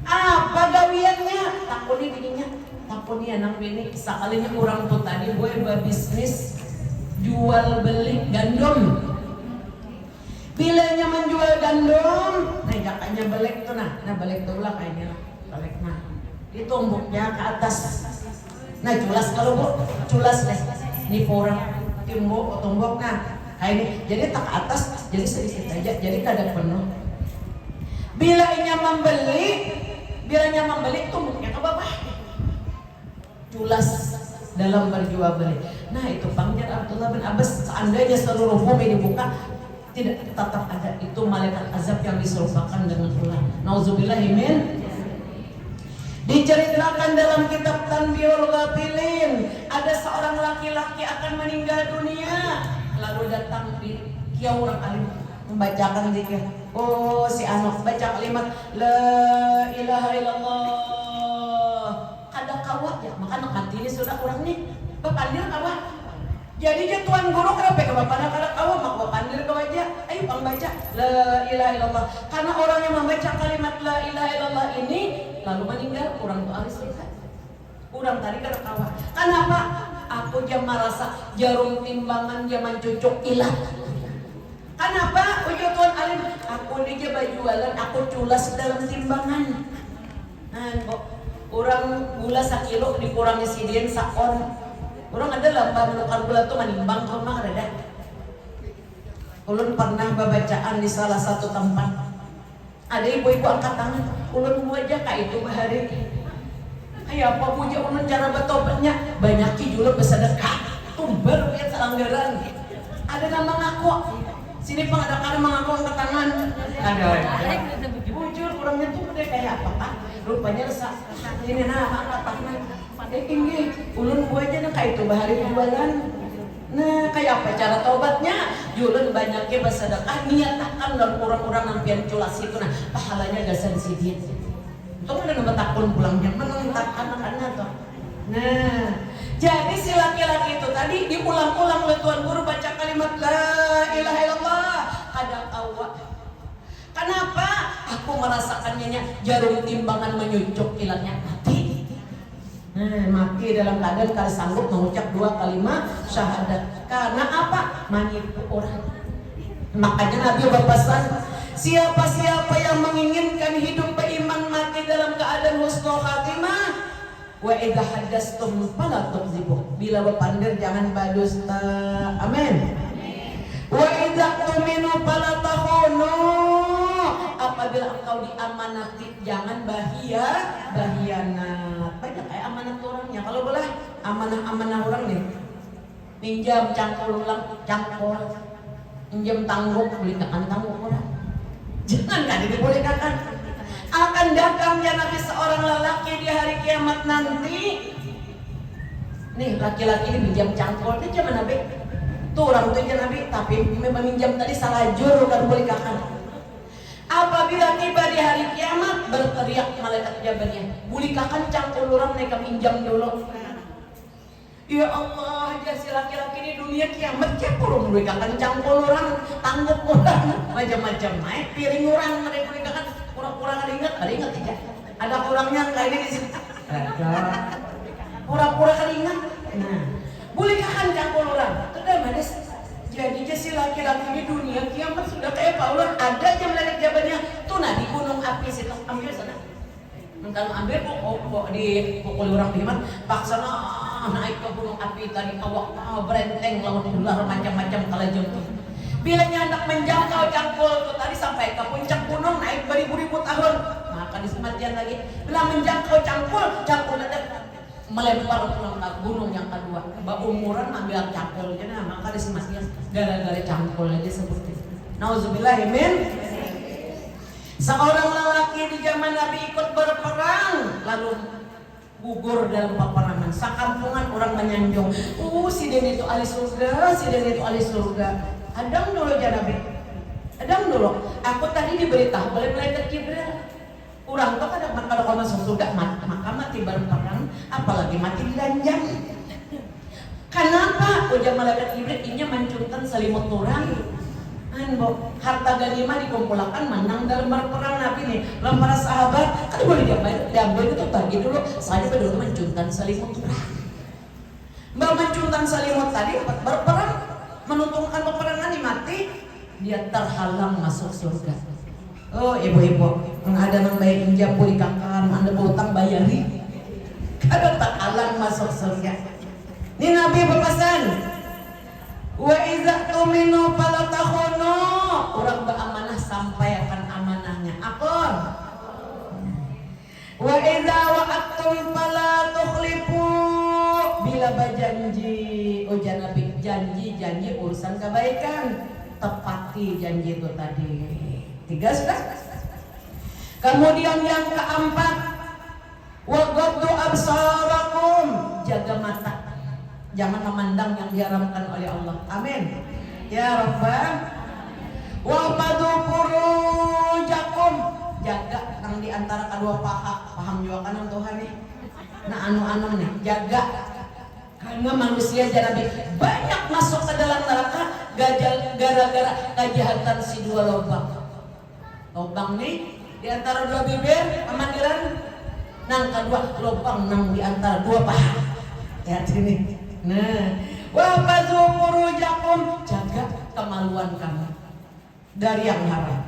Speaker 1: Apa gawiannya? Takuni bininya, takuni anak bini. Sekalinya orang tuh tadi gue berbisnis jual beli gandum. Bilanya menjual gandum, nah jakannya belek tuh nah belek tuh lah kayaknya, belek nah. Ditumbuknya ke atas. Nah culas kalau bu, culas deh. Ini orang tumbuk nah kayak ini. Jadi tak ke atas, jadi sedikit aja, jadi kadang penuh. Bilanya membeli tumbuknya ke bawah, culas dalam berjual beli. Nah itu panggil Abdullah bin Abbas, seandainya seluruh bumi dibuka, tidak tetap ada itu malaikat azab yang diserupakan dengan ular. Nauzubillahi min. Diceritakan dalam kitab Tanbihul Ghafilin, ada seorang laki-laki akan meninggal dunia, lalu datang di kiau orang alim membacakan zikir. Oh si anak baca kalimat la ilaha illallah, ada kawat ya, maka anak mati ini sudah kurang nih bapandir kawat. Jadi dia tuan guru kenapa ke bapak nak ada kawat, maka bapandir ke wajah, ayo pang baca la ilaha illallah. Karena orang yang membaca kalimat la ilaha illallah ini lalu meninggal, orang tuh alis lihat, orang tadi kada kawat. Kenapa? Aku jam merasa jarum timbangan zaman cucuk ilah. Kenapa? Ujung tuan alim, aku dia bajualan, aku culas dalam timbangan. Nah, kok orang gula 1 kilo dikurangi sidin sakon. Orang ada lambah menukar gula tuh manimbang kau mah ada. Ulun pernah babacaan di salah satu tempat. Ada ibu-ibu angkat tangan, ulun mau aja kayak itu bahari. Kayak apa puja ulun cara betobatnya? Banyak julur bersedekah, tumber lihat selanggaran. Ada nama ngaku. Sini pengadakan mengaku angkat tangan. Ada. Bujur orangnya tuh udah kayak apa pak? Rupanya resah. Ini nah angkat tangan. Tinggi. Ulun gua aja kayak itu bahari jualan. Nah kayak apa cara tobatnya? Julun banyaknya bersedekah, niatakan dan orang-orang nampian culas itu. Nah pahalanya gasan sidin. Itu kan udah takun pulangnya menentak anak-anak tuh. Nah jadi si laki-laki itu tadi diulang-ulang oleh Tuan Guru baca kalimat la ilaha illallah. kada kawa. Kenapa? Aku merasakannya jarum timbangan menyucuk ilatnya mati. Mati dalam keadaan kada sanggup mengucap 2 kalimat syahadat. Karena apa? Menipu orang. Makanya Nabi berpesan, siapa-siapa yang menginginkan hidup beriman mati dalam keadaan husnul khatimah, wa idza haddastum fala tukdzibu. Bila berpandir jangan berdusta. Amin. Wa idza tuminu fala takhunu. Apabila engkau diamanati jangan bahianat. Banyak kayak amanat orangnya. Kalau boleh amanah-amanah orang nih. Pinjam cangkul ulang, cangkul. Pinjam tangguk, belikan tangguk orang. Jangan kan dibolehkan. Akan datang ya Nabi seorang lelaki di hari kiamat nanti. Nih laki-laki ini pinjam cangkul, dia cuma Nabi. Tuh orang itu aja Nabi, tapi meminjam tadi salah juru kan bolehkan. Apabila tiba di hari kiamat berteriak malaikat jabannya, bulikakan cangkul orang mereka minjam dulu. Ya Allah, jasa laki-laki ini dunia kiamat cangkul bulikakan cangkul orang, tangguk orang, macam-macam naik piring orang mereka bulikakan. Kurang-kurang ada ingat tidak? Ada kurangnya kayak ini di sini. Pura-pura kali ingat. Nah, bulikakan cangkul orang. Kedai manis. Jadi si laki-laki di dunia kiamat sudah kayak Paulus, ada yang melihat jawabannya tuh nah di gunung api situ ambil sana. Kalau ambil kok dipukul orang kiamat, paksa naik ke gunung api tadi awak berenteng lawan ular macam-macam kalajeng. Bila hendak menjangkau cangkul itu tadi sampai ke puncak gunung naik beribu-ribu tahun, maka disematian lagi. Bila menjangkau cangkul ada melempar pulang ke gunung yang kedua. Umuran ambil cangkul jadi maka disematian gara-gara cangkul aja seperti itu. Nauzubillah min. Seorang lelaki di zaman Nabi ikut berperang lalu gugur dalam peperangan. Sakampungan orang menyanjung, si den itu ahli surga, si den itu ahli surga. Adang dulu ya Nabi, adang dulu. Aku tadi diberitahu oleh malaikat Jibril, orang tuh kadang kalau masuk surga maka mati bareng perang, apalagi mati di ranjang. Kenapa? Ujar malaikat Jibril ini mencurkan selimut orang. Harta ganimah dikumpulkan menang dalam berperang Nabi nih. Lalu para sahabat kan boleh diambil itu tadi dulu. Saya berdua mencurkan selimut orang. Mbak mencurkan selimut tadi berperang, menuntungkan peperangan mati, dia terhalang masuk surga. Oh ibu-ibu, ada nang bayar pinjam boleh kakak, anda berutang bayari. Kada terhalang masuk surga. Ini Nabi berpesan, wa iza tuminu fala takhunu. Orang beramanah sampaikan amanahnya. Akor. Wa iza wa'adtum fala tukhlifu. Bila berjanji, ujar Nabi, janji urusan kebaikan, tepati janji itu tadi. 3 sudah. Kemudian yang keempat, wa ghaddu absarakum, jaga mata. Jangan memandang yang diharamkan oleh Allah. Amin. Ya Rabbah. Wa padu furujakum, jaga yang di antara kedua paha. Paham juga kan Tuhan nih. Nah anu nih, jaga. Karena manusia jadi banyak masuk ke dalam neraka gara-gara kejahatan si 2 lubang. Lubang nih di antara 2 bibir pemandiran, nang kedua lubang nang di antara 2 paha. Lihat sini. Nah, wa fazurujakum, jaga kemaluan kamu dari yang haram.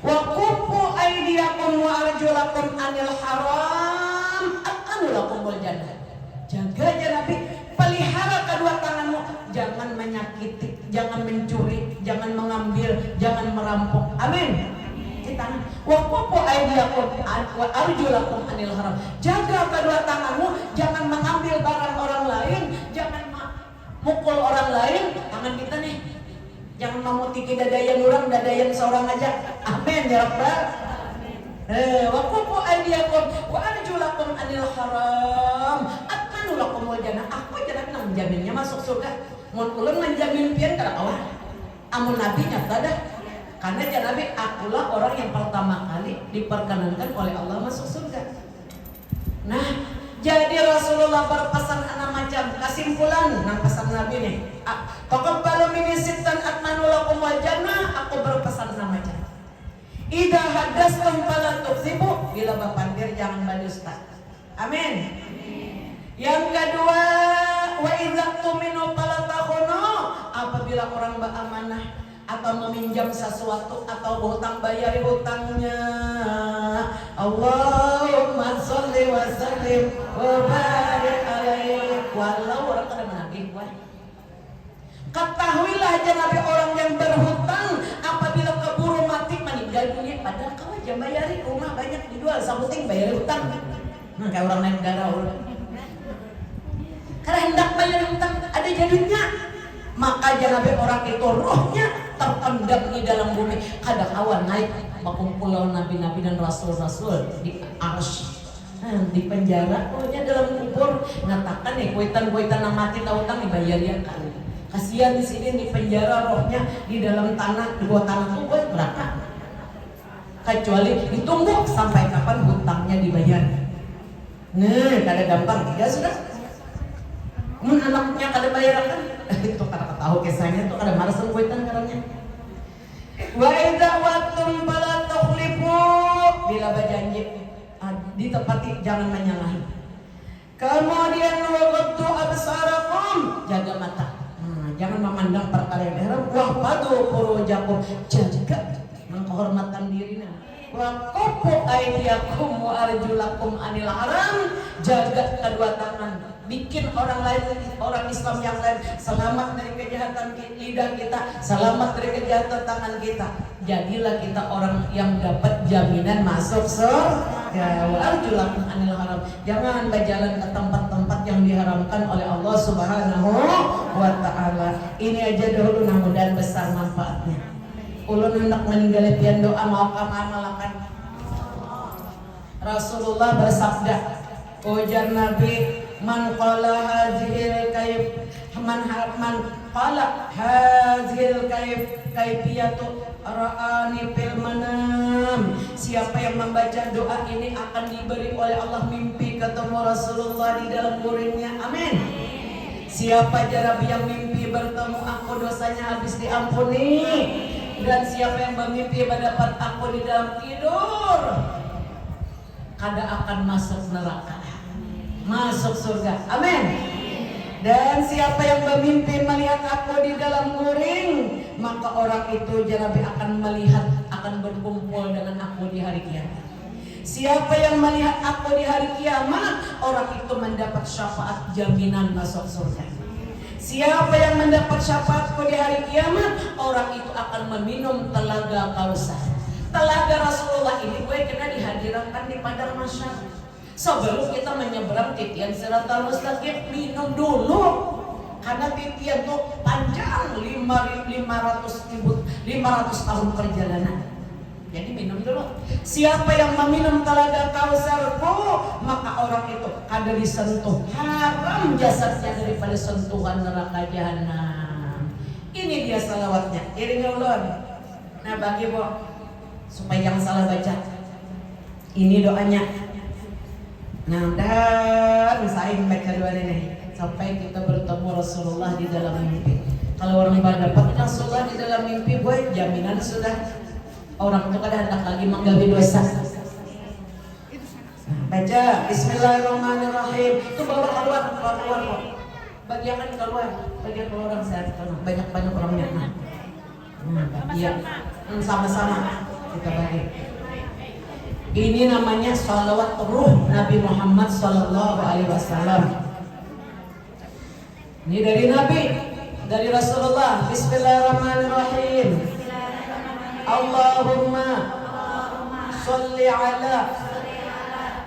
Speaker 1: Wa kufu aydiyakum wa arjulakum anil haram akanulakumul jannah. Jaga ya Nabi, pelihara kedua tanganmu, jangan menyakiti, jangan mencuri, jangan mengambil, jangan merampok. Amin. Tangan. Wa kufu aydiyakum wa arjulakum anil haram. Jaga kedua tanganmu, jangan mengambil barang orang lain, jangan mukul orang lain. Tangan kita nih, jangan memutiki dadayan orang, dadayan seorang aja. Amin ya Rabbal. Wa kufu aydiyakum wa arjulakum anil haram akanulakumul jannah. Aku jangan menjaminnya masuk surga. Mun ulun menjamin pian kada kawan. Amun Nabi nyata dah. Karena ya Nabi, akulah orang yang pertama kali diperkenankan oleh Allah masuk surga. Nah, Jadi Rasulullah berpesan enam macam. Kesimpulan nang pesan Nabi nih. Taqabbalu minni sittan atmanu lakum wal jannah. Aku berpesan enam macam. Idza hadastum fala tuksibu. Bila bapandir jangan berdusta. Amin. Yang kedua, wa idza tuminu fala takhunu. Apabila orang beramanah atau meminjam sesuatu atau hutang bayar hutangnya. Allahumma sholli wa sallim wa barik alaihi. Walau orang kada menagih wah. Ketahuilah aja Nabi orang yang berhutang apabila keburu mati meninggal dunia padahal kau aja bayari rumah banyak dijual sabuting bayar hutang. Kayak orang lain negara orang. Karena hendak bayar hutang ada jadinya. Maka jangan orang itu rohnya terpendam di dalam bumi. Kadang awan naik berkumpul nabi-nabi dan rasul-rasul di arsy, di penjara, pokoknya dalam kubur ngatakan nih kuitan-kuitan yang mati tahu utang dibayar ya kan. Kasihan di sini di penjara rohnya di dalam tanah, di bawah tanah tuh buat berapa? Kecuali ditunggu sampai kapan hutangnya dibayar. Nah, kada gampang ya sudah. Mun anaknya kada bayar kan? Itu kada tahu kisahnya tuh kada malas kuitan karanya. Wa idza wa'tum fala tukhlifu. Bila berjanji ditepati jangan menyalahi. Kemudian waqtu absarakum, jaga mata. Jangan memandang perkara yang haram. Wahfadu furujakum, jaga menghormatkan dirinya. Wa qufu aydiyakum wa arjulakum anil haram, jaga kedua tangan. Bikin orang lain, orang Islam yang lain selamat dari kejahatan lidah kita, selamat dari kejahatan tangan kita. Jadilah kita orang yang dapat jaminan masuk surga. Wa arjulakum anil haram. Jangan berjalan ke tempat-tempat yang diharamkan oleh Allah Subhanahu wa taala. Ini aja dahulu mudah-mudahan besar manfaatnya. Ulun hendak meninggal pian doa mau amalakan. Rasulullah bersabda, ujar Nabi, man qala hazil kayf man qala hazil kayfiyatu ra'ani fil manam. Siapa yang membaca doa ini akan diberi oleh Allah mimpi ketemu Rasulullah di dalam guringnya. Amin. Siapa jarabi yang mimpi bertemu aku dosanya habis diampuni. Dan siapa yang bermimpi mendapat aku di dalam tidur kada akan masuk neraka, masuk surga. Amin. Dan siapa yang bermimpi melihat aku di dalam guring, maka orang itu janabi akan melihat, akan berkumpul dengan aku di hari kiamat. Siapa yang melihat aku di hari kiamat, orang itu mendapat syafaat jaminan masuk surga. Siapa yang mendapat syafaatku di hari kiamat, orang itu akan meminum telaga Kausar. Telaga Rasulullah ini gue kena dihadirkan di padang mahsyar. Sebelum kita menyeberang titian Siratal Mustaqim, minum dulu. Karena titian itu panjang 500 tahun perjalanan. Jadi minum dulu. Siapa yang meminum telaga Kausarku, maka orang itu kada disentuh, haram jasadnya daripada sentuhan neraka jahanam. Ini dia salawatnya. Iringi ulun. Nah bagi bu, supaya jangan salah baca. Ini doanya. Nah dan saya baca doa ini sampai kita bertemu Rasulullah di dalam mimpi. Kalau orang berdapat Rasulullah di dalam mimpi, buat jaminan sudah. Orang itu kadang hendak lagi menggawi dosa. Baca Bismillahirrahmanirrahim. Itu bawa keluar kok. Bagian keluar orang sehat. Banyak orangnya. Iya. Sama-sama kita bagi. Ini namanya sholawat ruh Nabi Muhammad Sallallahu Alaihi Wasallam. Ini dari Nabi, dari Rasulullah. Bismillahirrahmanirrahim. Allahumma sholli ala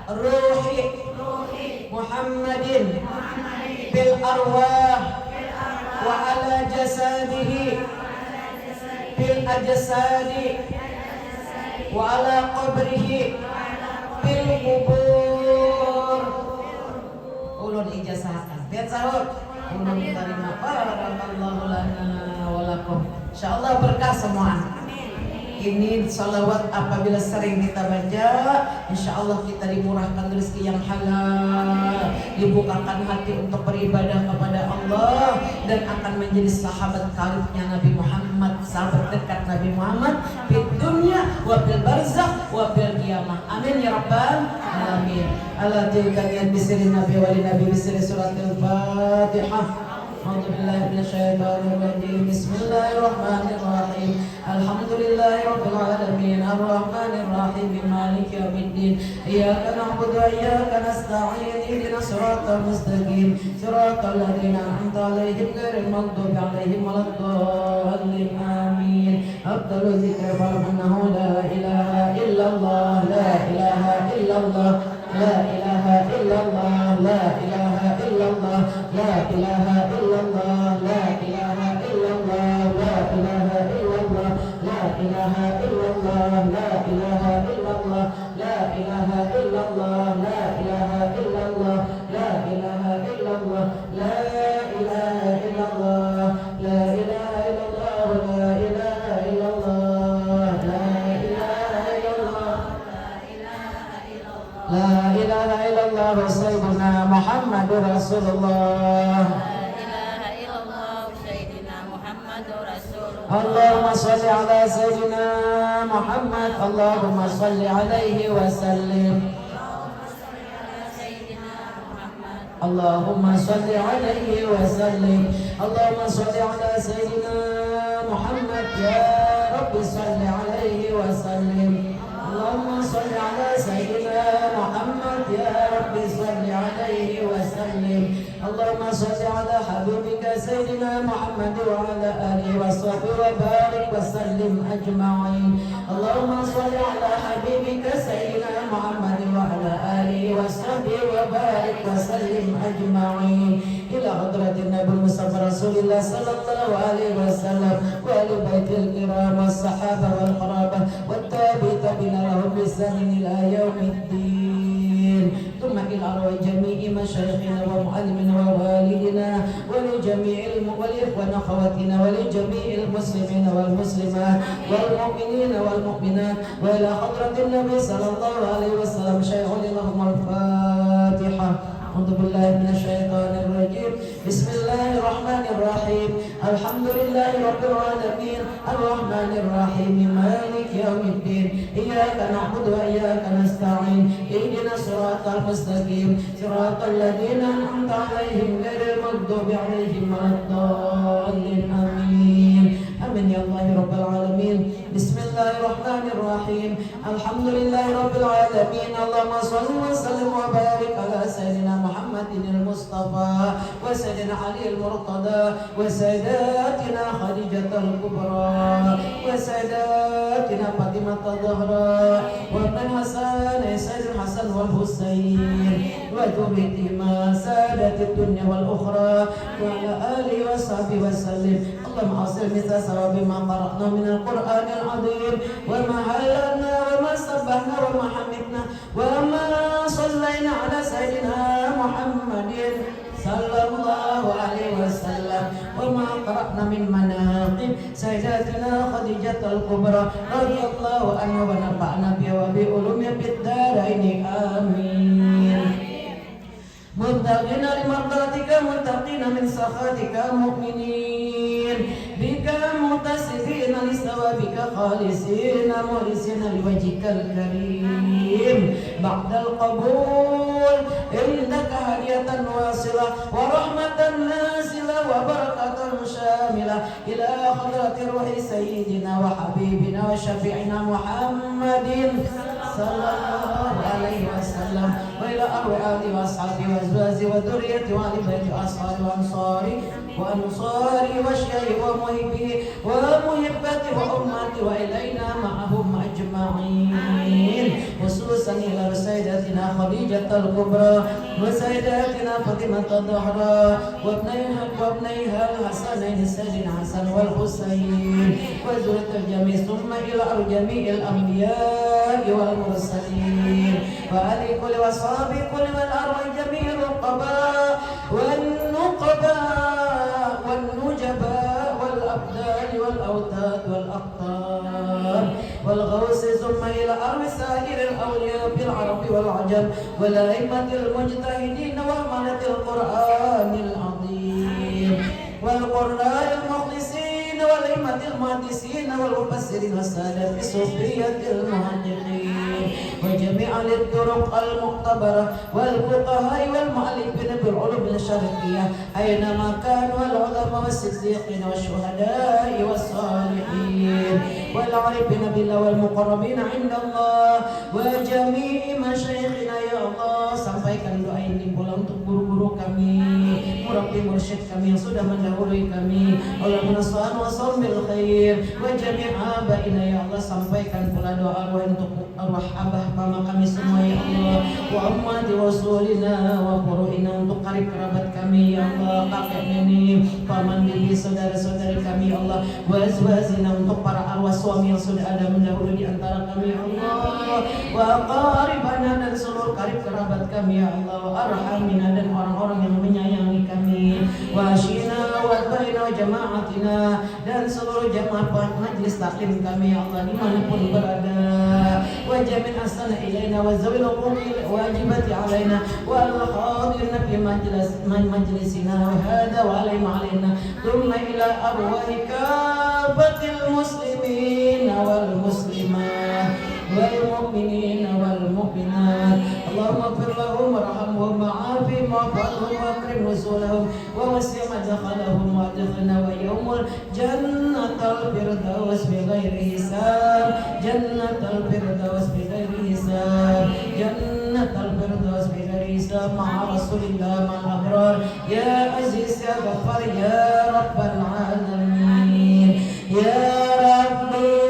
Speaker 1: ruhi Muhammadin bil arwah wa ala jasadihi bil ajsadi wa ala qabrihi bil kubur. Ulun ijazahkan biar sahur ulun terima barakallahu lana wa lakum. Insyaallah berkah semua. ini salawat apabila sering kita baca, insya Allah kita dimurahkan rezeki yang halal, dibukakan hati untuk beribadah kepada Allah, dan akan menjadi sahabat karibnya Nabi Muhammad, sahabat dekat Nabi Muhammad di dunia wa fil barzakh wa fil qiyamah. Amin ya rabbal alamin. Ala tilkaniyan bisri Nabi wali Nabi bisri suratul Fatihah. أعوذ بالله من الشيطان الرجيم بسم الله الرحمن الرحيم الحمد لله رب العالمين الرحمن الرحيم مالك يوم الدين إياك نعبد وإياك نستعين اهدنا الصراط المستقيم صراط الذين أنعمت عليهم غير المغضوب عليهم ولا الضالين آمين أفضل الذكر فإنه لا إله إلا الله لا إله إلا الله لا إله إلا الله لا إله إلا الله لا إله إلا الله لا إله إلا الله لا إله إلا الله لا إله إلا الله لا إله إلا الله لا إله إلا الله لا إله إلا الله لا إله إلا الله لا إله إلا الله لا إله إلا الله لا إله إلا الله لا إله إلا الله لا إله إلا الله سيدنا محمد رسول الله اللهم صل على سيدنا محمد اللهم صل عليه وسلم اللهم صل عليه وسلم اللهم صل على سيدنا محمد يا رب صل عليه وسلم اللهم صل على سيدنا محمد يا رب صل عليه وسلم اللهم صل على حبيبك سيدنا محمد وعلى آله وصحبه وبارك وسلم أجمعين اللهم صل على حبيبك سيدنا محمد وعلى آله وصحبه وبارك وسلم أجمعين إلى حضرة النبي المصطفى رسول الله صلى الله عليه وسلم وآل بيت الكرام والصحابة والقرابة والتابعين لهم بإحسان إلى يوم الدين ثم إلى أرواح جميع مشايخنا ومعلمنا ووالدنا ولجميع والإخوان أخواتنا ولجميع المسلمين والمسلمات والمؤمنين والمؤمنات وإلى حضرة النبي صلى الله عليه وسلم شيخ لهم الفاتحة. أعوذ بالله من الشيطان الرجيم بسم الله الرحمن الرحيم الحمد لله رب العالمين الرحمن الرحيم مالك يوم الدين إياك نعبد وإياك نستعين اهدنا الصراط المستقيم صراط الذين أنعمت عليهم غير المغضوب عليهم ولا الضالين آمين آمين يا الله رب العالمين بسم الله الرحمن الرحيم الحمد لله رب العالمين اللهم صل وسلم وبارك على سيدنا محمد المصطفى وسيدنا علي المرتضى وسيداتنا خديجة الكبرى وسيداتنا فاطمة الزهراء وابن الحسن سيد الحسن والحسين وذريتهما سادة الدنيا والأخرى وعلى آله وصحبه وسلم اللهم أصل مثل ثواب ما قرأنا من القرآن العظيم وما هللنا وما سبحنا وما حمدنا وما صلينا على سيدنا محمد صلى الله عليه وسلم وما قرأنا من مناقب سيداتنا خديجة الكبرى رضي الله عنها ونفعنا بها وبعلومها في الدارين آمين متقين لمرضاتك متقين من سخطك مؤمنين بك متصفين لثوابك خالصين مخلصين لوجهك الكريم بعد القبول عندك هدية واصلة ورحمة نازلة وبركة شاملة إلى حضرة روح سيدنا وحبيبنا وشفيعنا محمد صلى الله عليه وسلم وإلى أرواح آله وأصحابه وأزواجه وذريته وآل بيته وأصحابه وأنصاره وشيخه ومحبه ومحبته وأمته وإلينا معهم أجمعين خصوصا إلى سيدتنا خديجة الكبرى وسيداتنا فاطمة الزهراء وابنيها الحسنين سيدنا الحسن والحسين وذرية الجميع ثم إلى جميع الأنبياء والمرسلين وآل كل وأصحاب كل والأرواح جميع الرقباء والنقباء والنجباء والأبدال والأوتاد والأقطار والغوث ثم إلى أرض سائر الأولياء بالعرب والعجم والأئمة المجتهدين وحملة القرآن العظيم والقراء المخلصين والأئمة المحدثين والمفسرين والسادة الصوفية المحققين وجميع الطرق المعتبرة والفقهاء والمؤلفين بالعلوم الشرعية أينما كانوا العلماء والصديقين والشهداء والصالحين والعارفين بالله والمقربين عند الله وجميع مشايخنا ya Allah, sampaikan doa ini pula untuk guru-guru kami, murabbi mursyid kami yang sudah mendahului kami. Allahumma shalli wa sallim bil khair wa jami' abaina ya Allah, sampaikan pula doa untuk arwah abah mama kami semua ya Allah, wa ummati rasulina wa furu'ina, untuk karib kerabat kami ya Allah, kakek nenek, paman bibi, saudara-saudari kami ya Allah, wa azwajina, untuk para arwah suami yang sudah ada mendahului di antara kami ya Allah, wa qaribana, dan seluruh karib kerabat kami ya Allah, wa arhamina, dan orang-orang yang menyayangi kami, wa asyina wa atbaina wa jama'atina, dan seluruh jamaah majlis taklim kami ya Allah dimanapun berada, wa jamin asana ilaina wa zawil uquqil wajibati alaina wa al-qadirna fi majlisina wa hada wa alaina thumma ila arwahi kafatil muslimin wal muslimat wal mu'minin wal mu'minat. Allahumma ighfir lahum warhamhum wa'afihim wa'fu anhum wa'akrim nusulahum wa wasi' madkhalahum wa adkhilna wa yawmul jannatal firdaus bighairi hisab, jannatal firdaus bighairi hisab, jannatal firdaus bighairi hisab ma'a rasulillah ma'al abrar ya aziz ya ghaffar ya rabbal alamin ya rabbi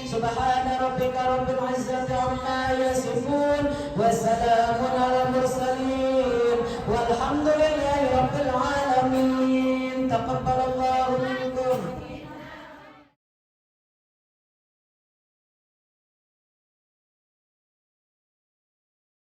Speaker 1: Subhana rabbika rabbil izzati amma yasifun wa salamun ala mursalin